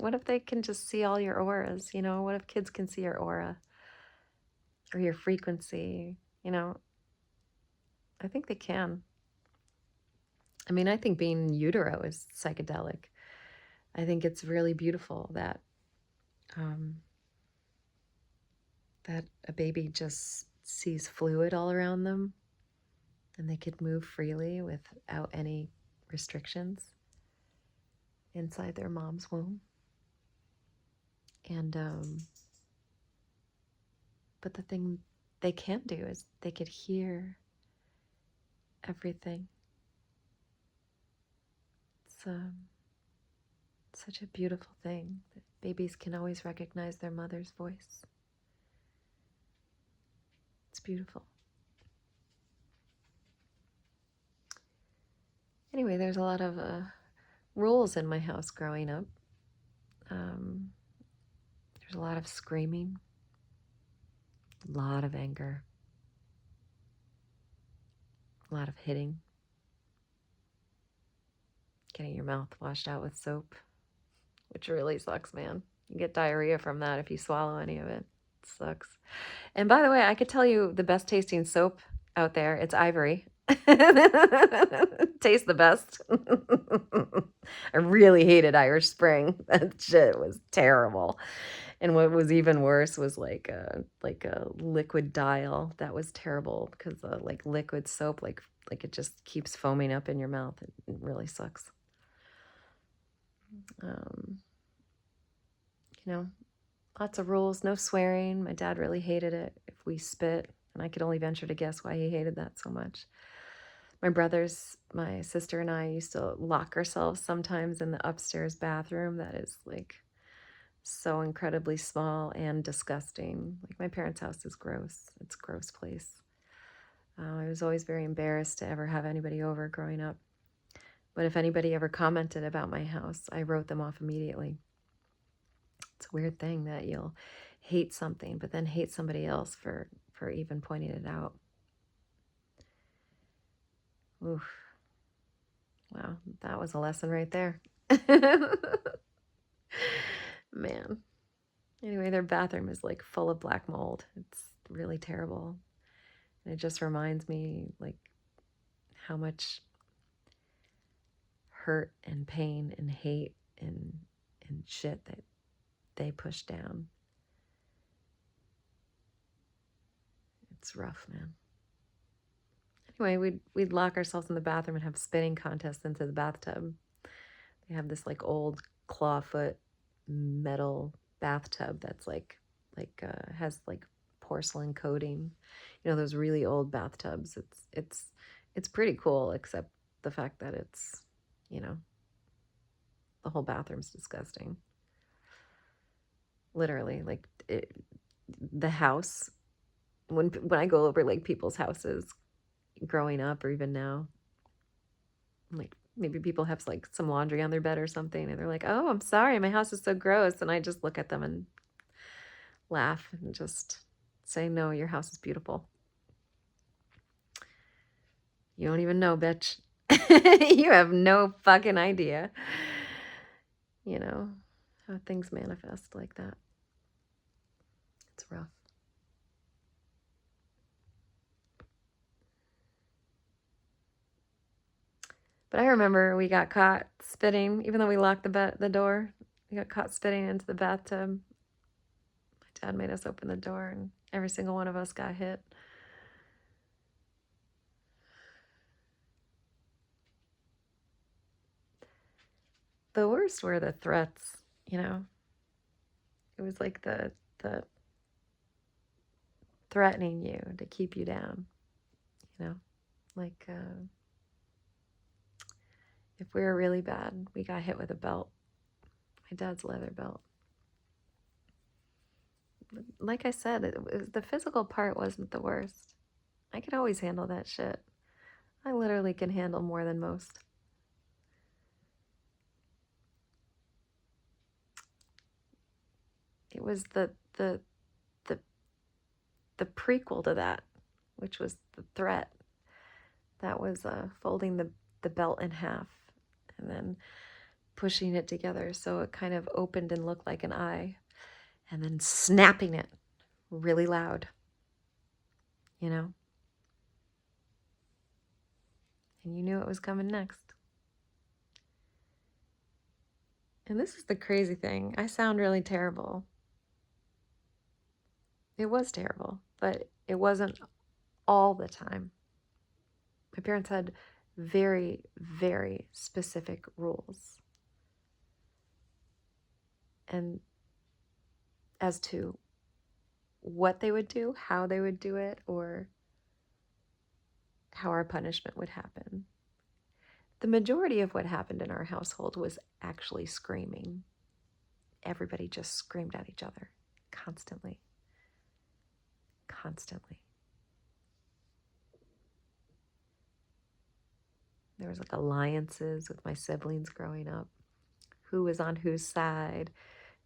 what if they can just see all your auras? What if kids can see your aura or your frequency? I think they can. I mean, I think being in utero is psychedelic. I think it's really beautiful that that a baby just sees fluid all around them and they could move freely without any restrictions inside their mom's womb. And but the thing they can't do is they could hear everything. It's such a beautiful thing that babies can always recognize their mother's voice. It's beautiful. Anyway, there's a lot of rules in my house growing up. There's a lot of screaming, a lot of anger, a lot of hitting, getting your mouth washed out with soap, which really sucks, man. You get diarrhea from that if you swallow any of it. It sucks. And by the way, I could tell you the best tasting soap out there. It's Ivory. Tastes the best. I really hated Irish Spring. That shit was terrible. And what was even worse was like a liquid dial. That was terrible because like liquid soap, like it just keeps foaming up in your mouth. It really sucks. Um, Lots of rules, no swearing. My dad really hated it if we spit, and I could only venture to guess why he hated that so much. My sister and I used to lock ourselves sometimes in the upstairs bathroom that is like so incredibly small and disgusting. Like my parents' house is gross. It's a gross place. I was always very embarrassed to ever have anybody over growing up. But if anybody ever commented about my house, I wrote them off immediately. It's a weird thing that you'll hate something, but then hate somebody else for even pointing it out. Oof. Wow, that was a lesson right there. Man. Anyway, their bathroom is like full of black mold. It's really terrible. And it just reminds me like how much hurt and pain and hate and shit that they push down. It's rough, man. Anyway, we'd lock ourselves in the bathroom and have spitting contests into the bathtub. They have this like old clawfoot metal bathtub that's has like porcelain coating. You know, those really old bathtubs. It's pretty cool, except the fact that it's, you know, the whole bathroom's disgusting. Literally, like the house. When I go over like people's houses, growing up or even now, like maybe people have like some laundry on their bed or something, and they're like, "Oh, I'm sorry, my house is so gross," and I just look at them and laugh and just say, "No, your house is beautiful. You don't even know, bitch. You have no fucking idea." You know, how things manifest like that. It's rough. But I remember we got caught spitting, even though we locked the door. We got caught spitting into the bathtub. My dad made us open the door, and every single one of us got hit. The worst were the threats, you know. It was like the threatening you to keep you down, you know. Like if we were really bad, we got hit with a belt. My dad's leather belt. Like I said, the physical part wasn't the worst. I could always handle that shit. I literally can handle more than most. It was the the prequel to that, which was the threat. That was folding the belt in half and then pushing it together so it kind of opened and looked like an eye, and then snapping it really loud, you know? And you knew it was coming next. And this is the crazy thing. I sound really terrible. It was terrible, but it wasn't all the time. My parents had very, very specific rules. And as to what they would do, how they would do it, or how our punishment would happen. The majority of what happened in our household was actually screaming. Everybody just screamed at each other constantly. Constantly. There was like alliances with my siblings growing up. Who was on whose side?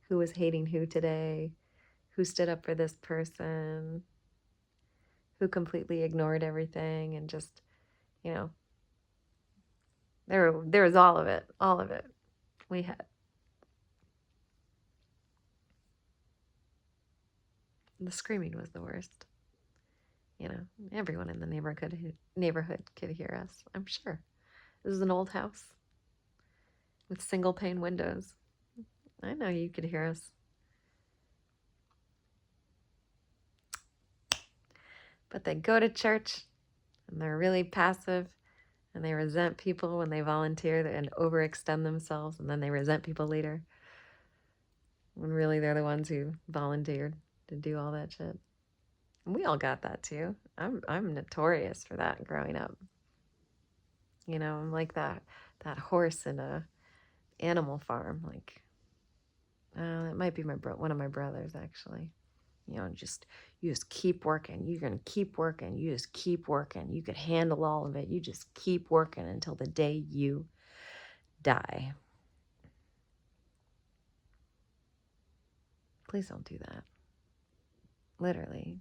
Who was hating who today? Who stood up for this person? Who completely ignored everything and just, you know, there was all of it. We had. The screaming was the worst. You know, everyone in the neighborhood could hear us, I'm sure. This is an old house with single pane windows. I know you could hear us. But they go to church and they're really passive and they resent people when they volunteer and overextend themselves, and then they resent people later when really they're the ones who volunteered to do all that shit. And we all got that too. I'm notorious for that growing up. You know, I'm like that horse in a animal farm. Like, it might be one of my brothers actually. You know, you just keep working. You're gonna keep working. You just keep working. You could handle all of it. You just keep working until the day you die. Please don't do that. Literally,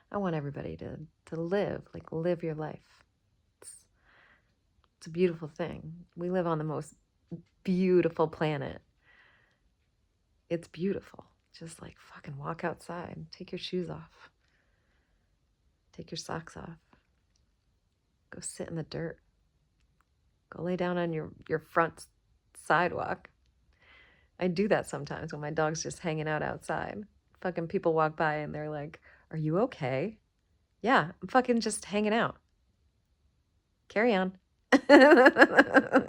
I want everybody to live your life. It's a beautiful thing. We live on the most beautiful planet. It's beautiful. Just like fucking walk outside. Take your shoes off. Take your socks off. Go sit in the dirt. Go lay down on your front sidewalk. I do that sometimes when my dog's just hanging out outside. Fucking people walk by and they're like, "Are you okay?" Yeah, I'm fucking just hanging out. Carry on. You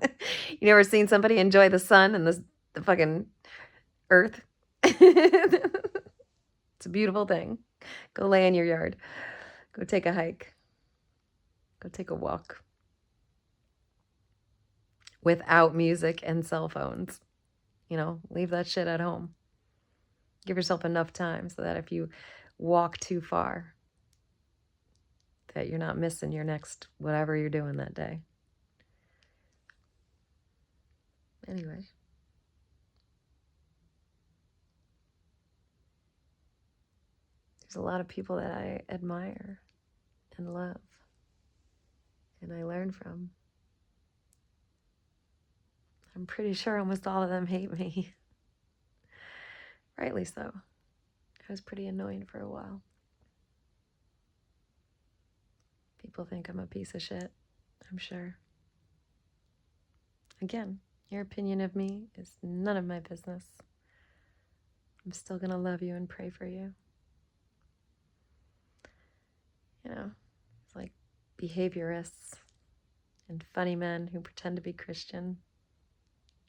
never seen somebody enjoy the sun and the fucking earth? It's a beautiful thing. Go lay in your yard. Go take a hike. Go take a walk. Without music and cell phones. Leave that shit at home. Give yourself enough time so that if you walk too far, that you're not missing your next whatever you're doing that day. Anyway. There's a lot of people that I admire and love and I learn from. I'm pretty sure almost all of them hate me. Rightly so. I was pretty annoying for a while. People think I'm a piece of shit, I'm sure. Again, your opinion of me is none of my business. I'm still gonna love you and pray for you. It's like behaviorists and funny men who pretend to be Christian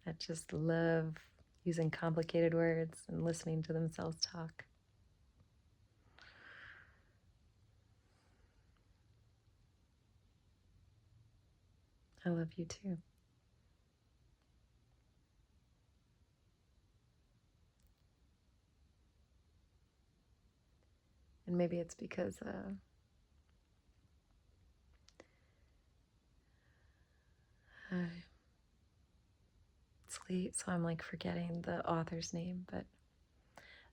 that just love using complicated words and listening to themselves talk. I love you too. And maybe it's because it's late, so I'm like forgetting the author's name, but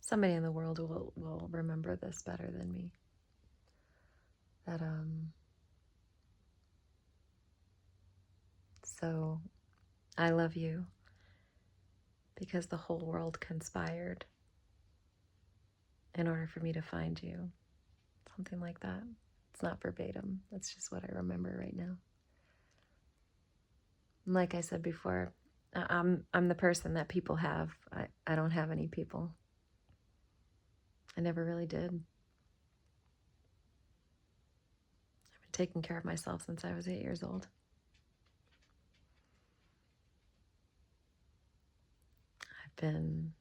somebody in the world will remember this better than me. That so I love you because the whole world conspired in order for me to find you. Something like that. It's not verbatim. That's just what I remember right now. And like I said before, I'm the person that people have. I don't have any people. I never really did. I've been taking care of myself since I was 8 years old. I've been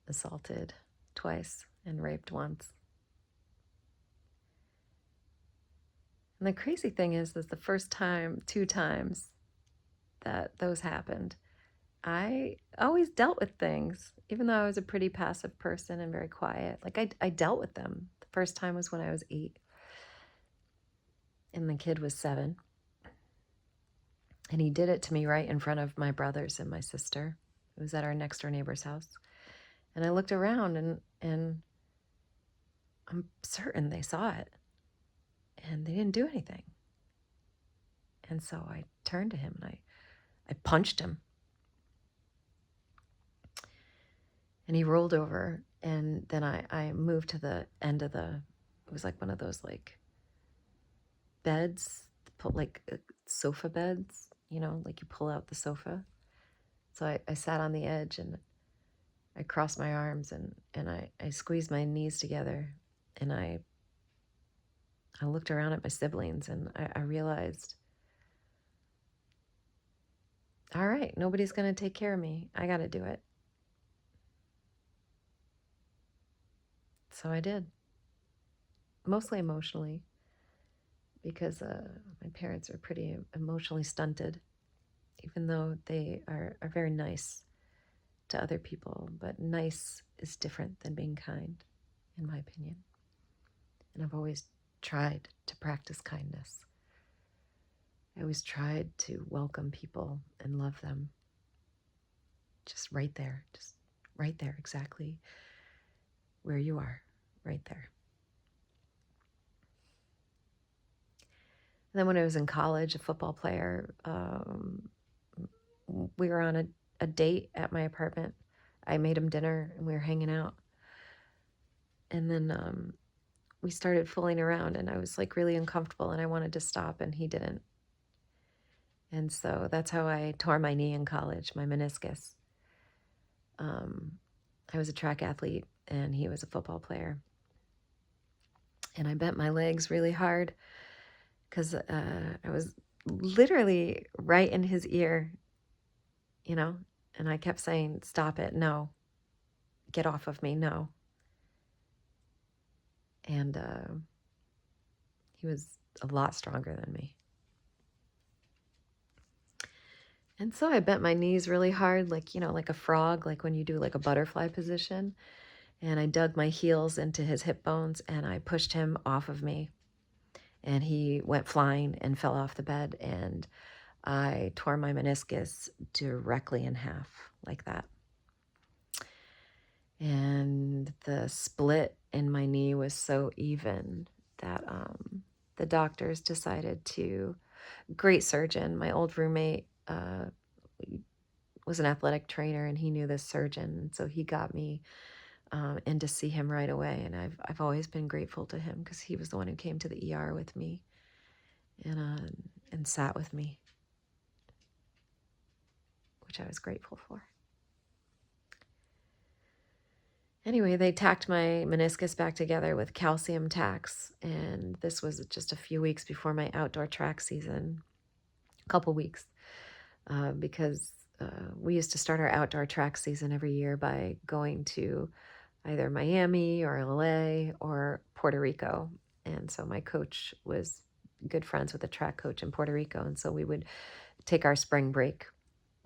assaulted twice and raped once. And the crazy thing is the first time, 2 times that those happened, I always dealt with things, even though I was a pretty passive person and very quiet. Like I dealt with them. The first time was when I was 8 and the kid was 7. And he did it to me right in front of my brothers and my sister. It was at our next door neighbor's house. And I looked around and I'm certain they saw it. And they didn't do anything. And so I turned to him and I punched him. And he rolled over. And then I moved to the end of it was like one of those like beds, like sofa beds, like you pull out the sofa. So I sat on the edge and I crossed my arms and I squeezed my knees together and I looked around at my siblings and I realized, all right, nobody's going to take care of me. I got to do it. So I did. Mostly emotionally because my parents are pretty emotionally stunted, even though they are very nice to other people. But nice is different than being kind, in my opinion. And I've always tried to practice kindness. I always tried to welcome people and love them. Just right there, exactly where you are, right there. And then when I was in college, a football player, we were on a date at my apartment. I made him dinner and we were hanging out. And then we started fooling around and I was like really uncomfortable and I wanted to stop and he didn't. And so that's how I tore my knee in college, my meniscus. I was a track athlete and he was a football player. And I bent my legs really hard because I was literally right in his ear, you know, and I kept saying, "Stop it, no, get off of me, no." And he was a lot stronger than me. And so I bent my knees really hard, like, like a frog, like when you do like a butterfly position. And I dug my heels into his hip bones and I pushed him off of me. And he went flying and fell off the bed. And I tore my meniscus directly in half, like that. And the split in my knee was so even that the doctors decided to, great surgeon, my old roommate was an athletic trainer and he knew this surgeon. And so he got me in to see him right away. And I've always been grateful to him because he was the one who came to the ER with me and sat with me, which I was grateful for. Anyway, they tacked my meniscus back together with calcium tacks, and this was just a few weeks before my outdoor track season, a couple weeks, because we used to start our outdoor track season every year by going to either Miami or LA or Puerto Rico. And so my coach was good friends with the track coach in Puerto Rico, and so we would take our spring break.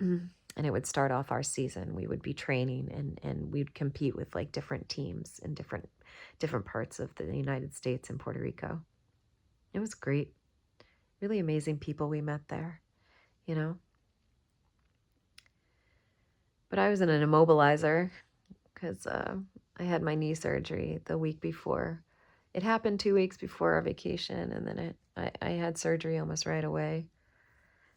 And it would start off our season. We would be training and we'd compete with like different teams in different parts of the United States and Puerto Rico. It was great. Really amazing people we met there, you know. But I was in an immobilizer because I had my knee surgery the week before. It happened 2 weeks before our vacation, and then I had surgery almost right away.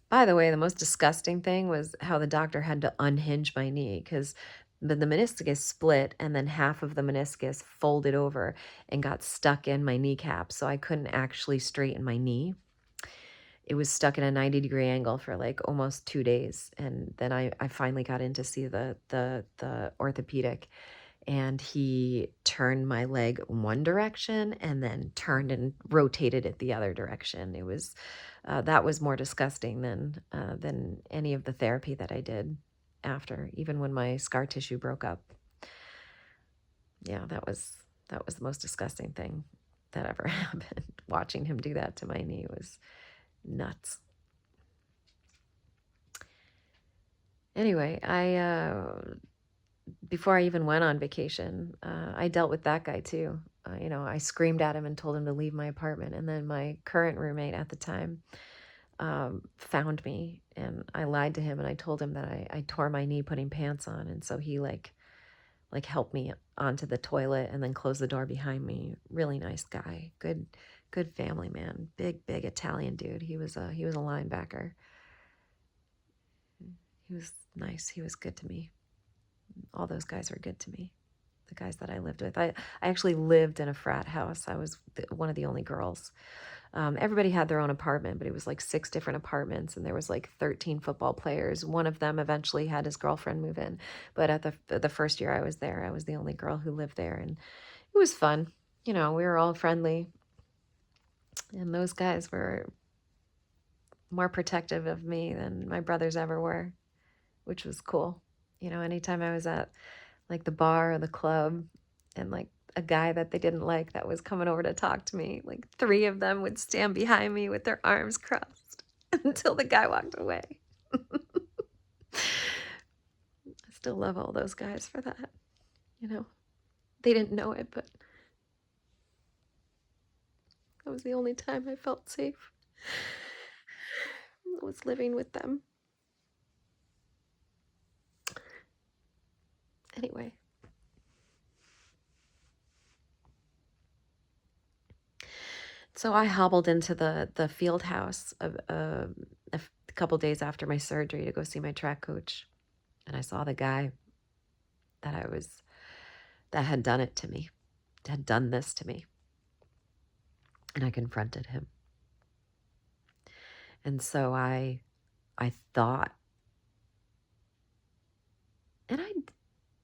By the way, the most disgusting thing was how the doctor had to unhinge my knee because the meniscus split and then half of the meniscus folded over and got stuck in my kneecap. So I couldn't actually straighten my knee. It was stuck in a 90-degree angle for like almost 2 days. And then I finally got in to see the orthopedic, and he turned my leg one direction and then turned and rotated it the other direction. It was that was more disgusting than any of the therapy that I did after, even when my scar tissue broke up. Yeah, that was the most disgusting thing that ever happened. Watching him do that to my knee was nuts. Anyway, before I even went on vacation, I dealt with that guy too. I screamed at him and told him to leave my apartment. And then my current roommate at the time found me, and I lied to him and I told him that I tore my knee putting pants on. And so he like helped me onto the toilet and then closed the door behind me. Really nice guy. Good family man. Big Italian dude. He was a linebacker. He was nice. He was good to me. All those guys were good to me. The guys that I lived with. I actually lived in a frat house. I was one of the only girls. Everybody had their own apartment, but it was like 6 different apartments, and there was like 13 football players. One of them eventually had his girlfriend move in, but at the first year I was there, I was the only girl who lived there, and it was fun. We were all friendly, and those guys were more protective of me than my brothers ever were, which was cool. Anytime I was at like the bar or the club and like a guy that they didn't like that was coming over to talk to me, like 3 of them would stand behind me with their arms crossed until the guy walked away. I still love all those guys for that. They didn't know it, but that was the only time I felt safe. I was living with them. Anyway. So I hobbled into the field house a couple days after my surgery to go see my track coach, and I saw the guy that had done it to me, had done this to me, and I confronted him. And so I thought, and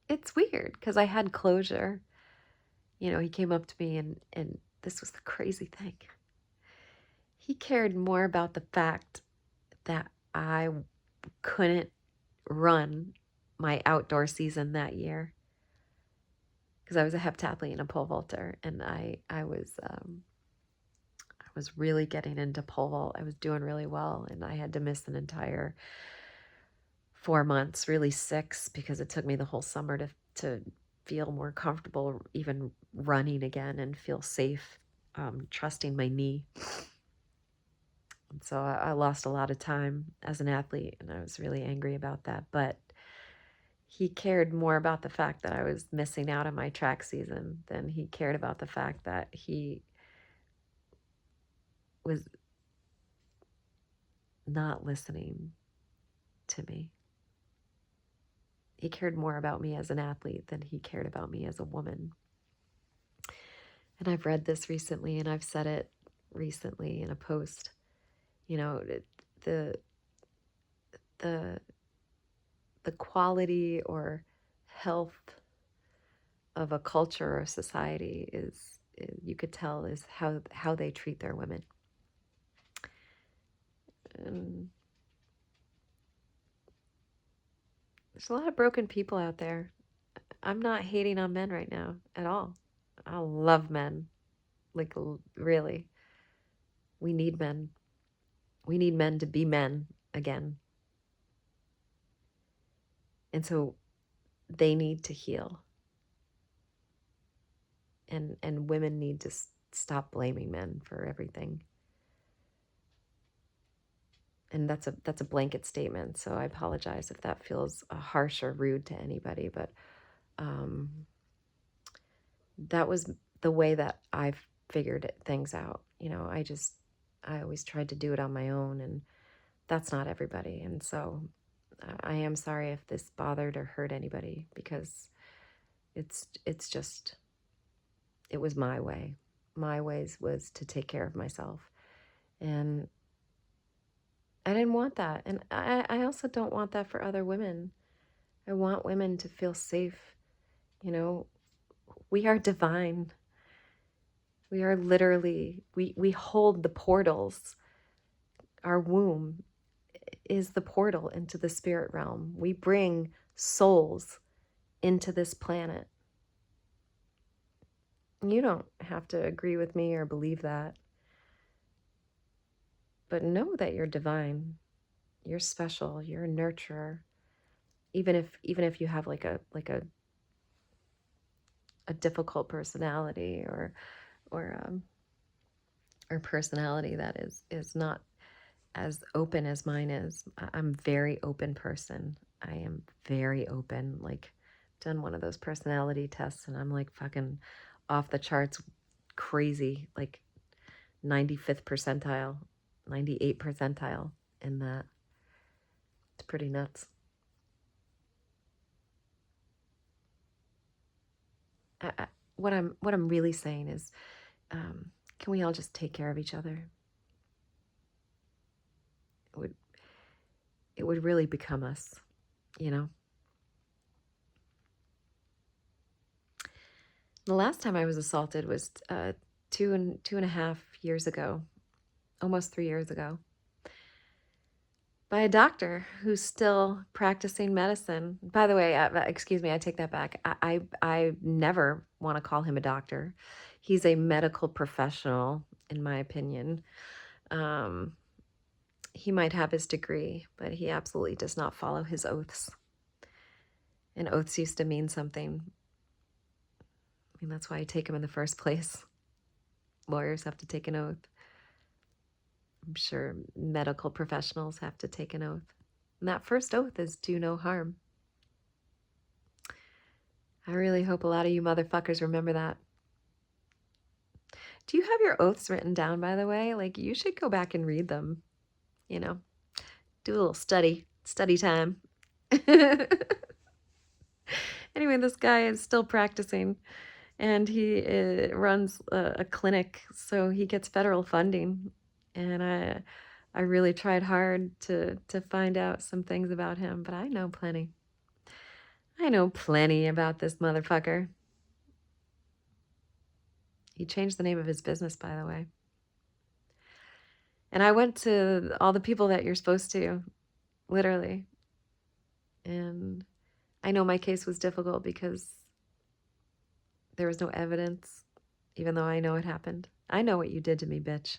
it's weird because I had closure. He came up to me and this was the crazy thing. He cared more about the fact that I couldn't run my outdoor season that year because I was a heptathlete and a pole vaulter, and I was really getting into pole vault. I was doing really well, and I had to miss an entire 4 months, really 6, because it took me the whole summer to feel more comfortable even running again and feel safe, trusting my knee. And so I lost a lot of time as an athlete, and I was really angry about that. But he cared more about the fact that I was missing out on my track season than he cared about the fact that he was not listening to me. He cared more about me as an athlete than he cared about me as a woman. And I've read this recently, and I've said it recently in a post. You know, the the the quality or health of a culture or society is you could tell is how they treat their women. And there's a lot of broken people out there. I'm not hating on men right now at all. I love men. Like, really. We need men. We need men to be men again. And so they need to heal. And women need to stop blaming men for everything. And that's a blanket statement, so I apologize if that feels harsh or rude to anybody, but that was the way that I've figured things out. You know, I always tried to do it on my own, and that's not everybody. And so I am sorry if this bothered or hurt anybody, because it's just, it was my way. My ways was to take care of myself. And I didn't want that. And I also don't want that for other women. I want women to feel safe. You know, we are divine. We are literally, we hold the portals. Our womb is the portal into the spirit realm. We bring souls into this planet. You don't have to agree with me or believe that. But know that you're divine. You're special. You're a nurturer. Even if you have like a difficult personality or personality that is not as open as mine is. I'm a very open person. I am very open. Like, done one of those personality tests, and I'm like fucking off the charts crazy, like 95th percentile, 98th percentile in that. It's pretty nuts. What I'm really saying is, can we all just take care of each other? It would really become us, you know? The last time I was assaulted was 2.5 years ago, almost 3 years ago, by a doctor who's still practicing medicine. By the way, excuse me, I take that back. I never want to call him a doctor. He's a medical professional, in my opinion. He might have his degree, but he absolutely does not follow his oaths. And oaths used to mean something. I mean, that's why I take him in the first place. Lawyers have to take an oath. I'm sure medical professionals have to take an oath. And that first oath is do no harm. I really hope a lot of you motherfuckers remember that. Do you have your oaths written down, by the way? Like, you should go back and read them, you know, do a little study time. Anyway, this guy is still practicing, and he runs a clinic, so he gets federal funding. And I really tried hard to find out some things about him, but I know plenty. I know plenty about this motherfucker. He changed the name of his business, by the way. And I went to all the people that you're supposed to, literally. And I know my case was difficult because there was no evidence, even though I know it happened. I know what you did to me, bitch.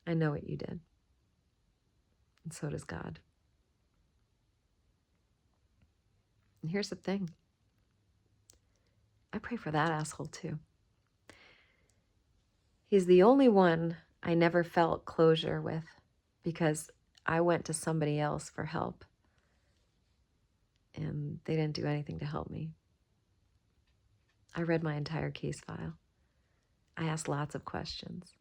I know what you did. And so does God. And here's the thing. I pray for that asshole too. He's the only one I never felt closure with because I went to somebody else for help and they didn't do anything to help me. I read my entire case file. I asked lots of questions.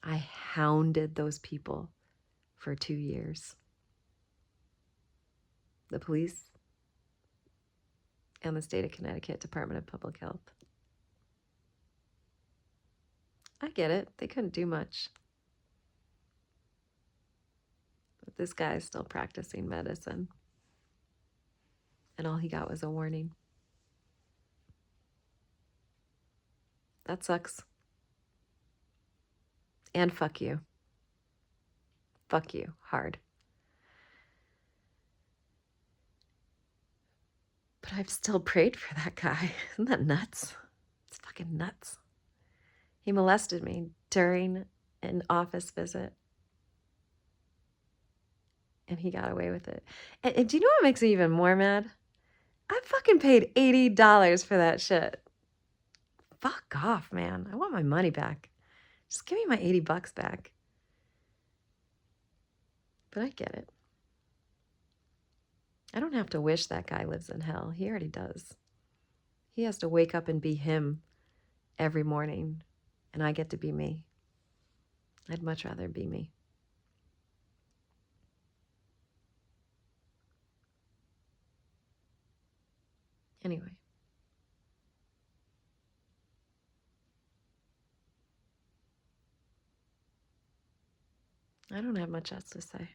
I hounded those people for 2 years. The police and the state of Connecticut Department of Public Health. I get it. They couldn't do much. But this guy's still practicing medicine. And all he got was a warning. That sucks. And fuck you. Fuck you. Hard. But I've still prayed for that guy. Isn't that nuts? It's fucking nuts. He molested me during an office visit. And he got away with it. And do you know what makes me even more mad? I fucking paid $80 for that shit. Fuck off, man. I want my money back. Just give me my $80 back. But I get it. I don't have to wish that guy lives in hell. He already does. He has to wake up and be him every morning, and I get to be me. I'd much rather be me. Anyway. I don't have much else to say.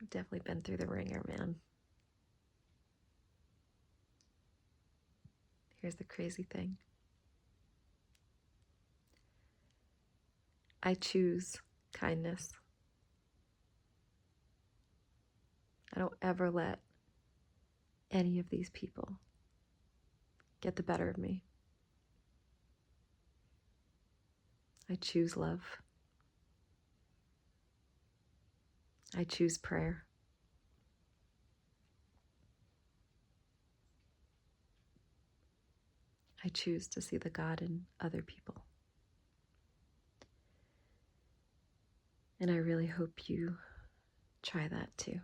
I've definitely been through the ringer, man. Here's the crazy thing. I choose kindness. I don't ever let any of these people get the better of me. I choose love. I choose prayer. I choose to see the God in other people. And I really hope you try that too.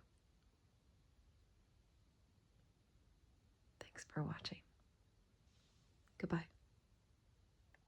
Thanks for watching. Goodbye.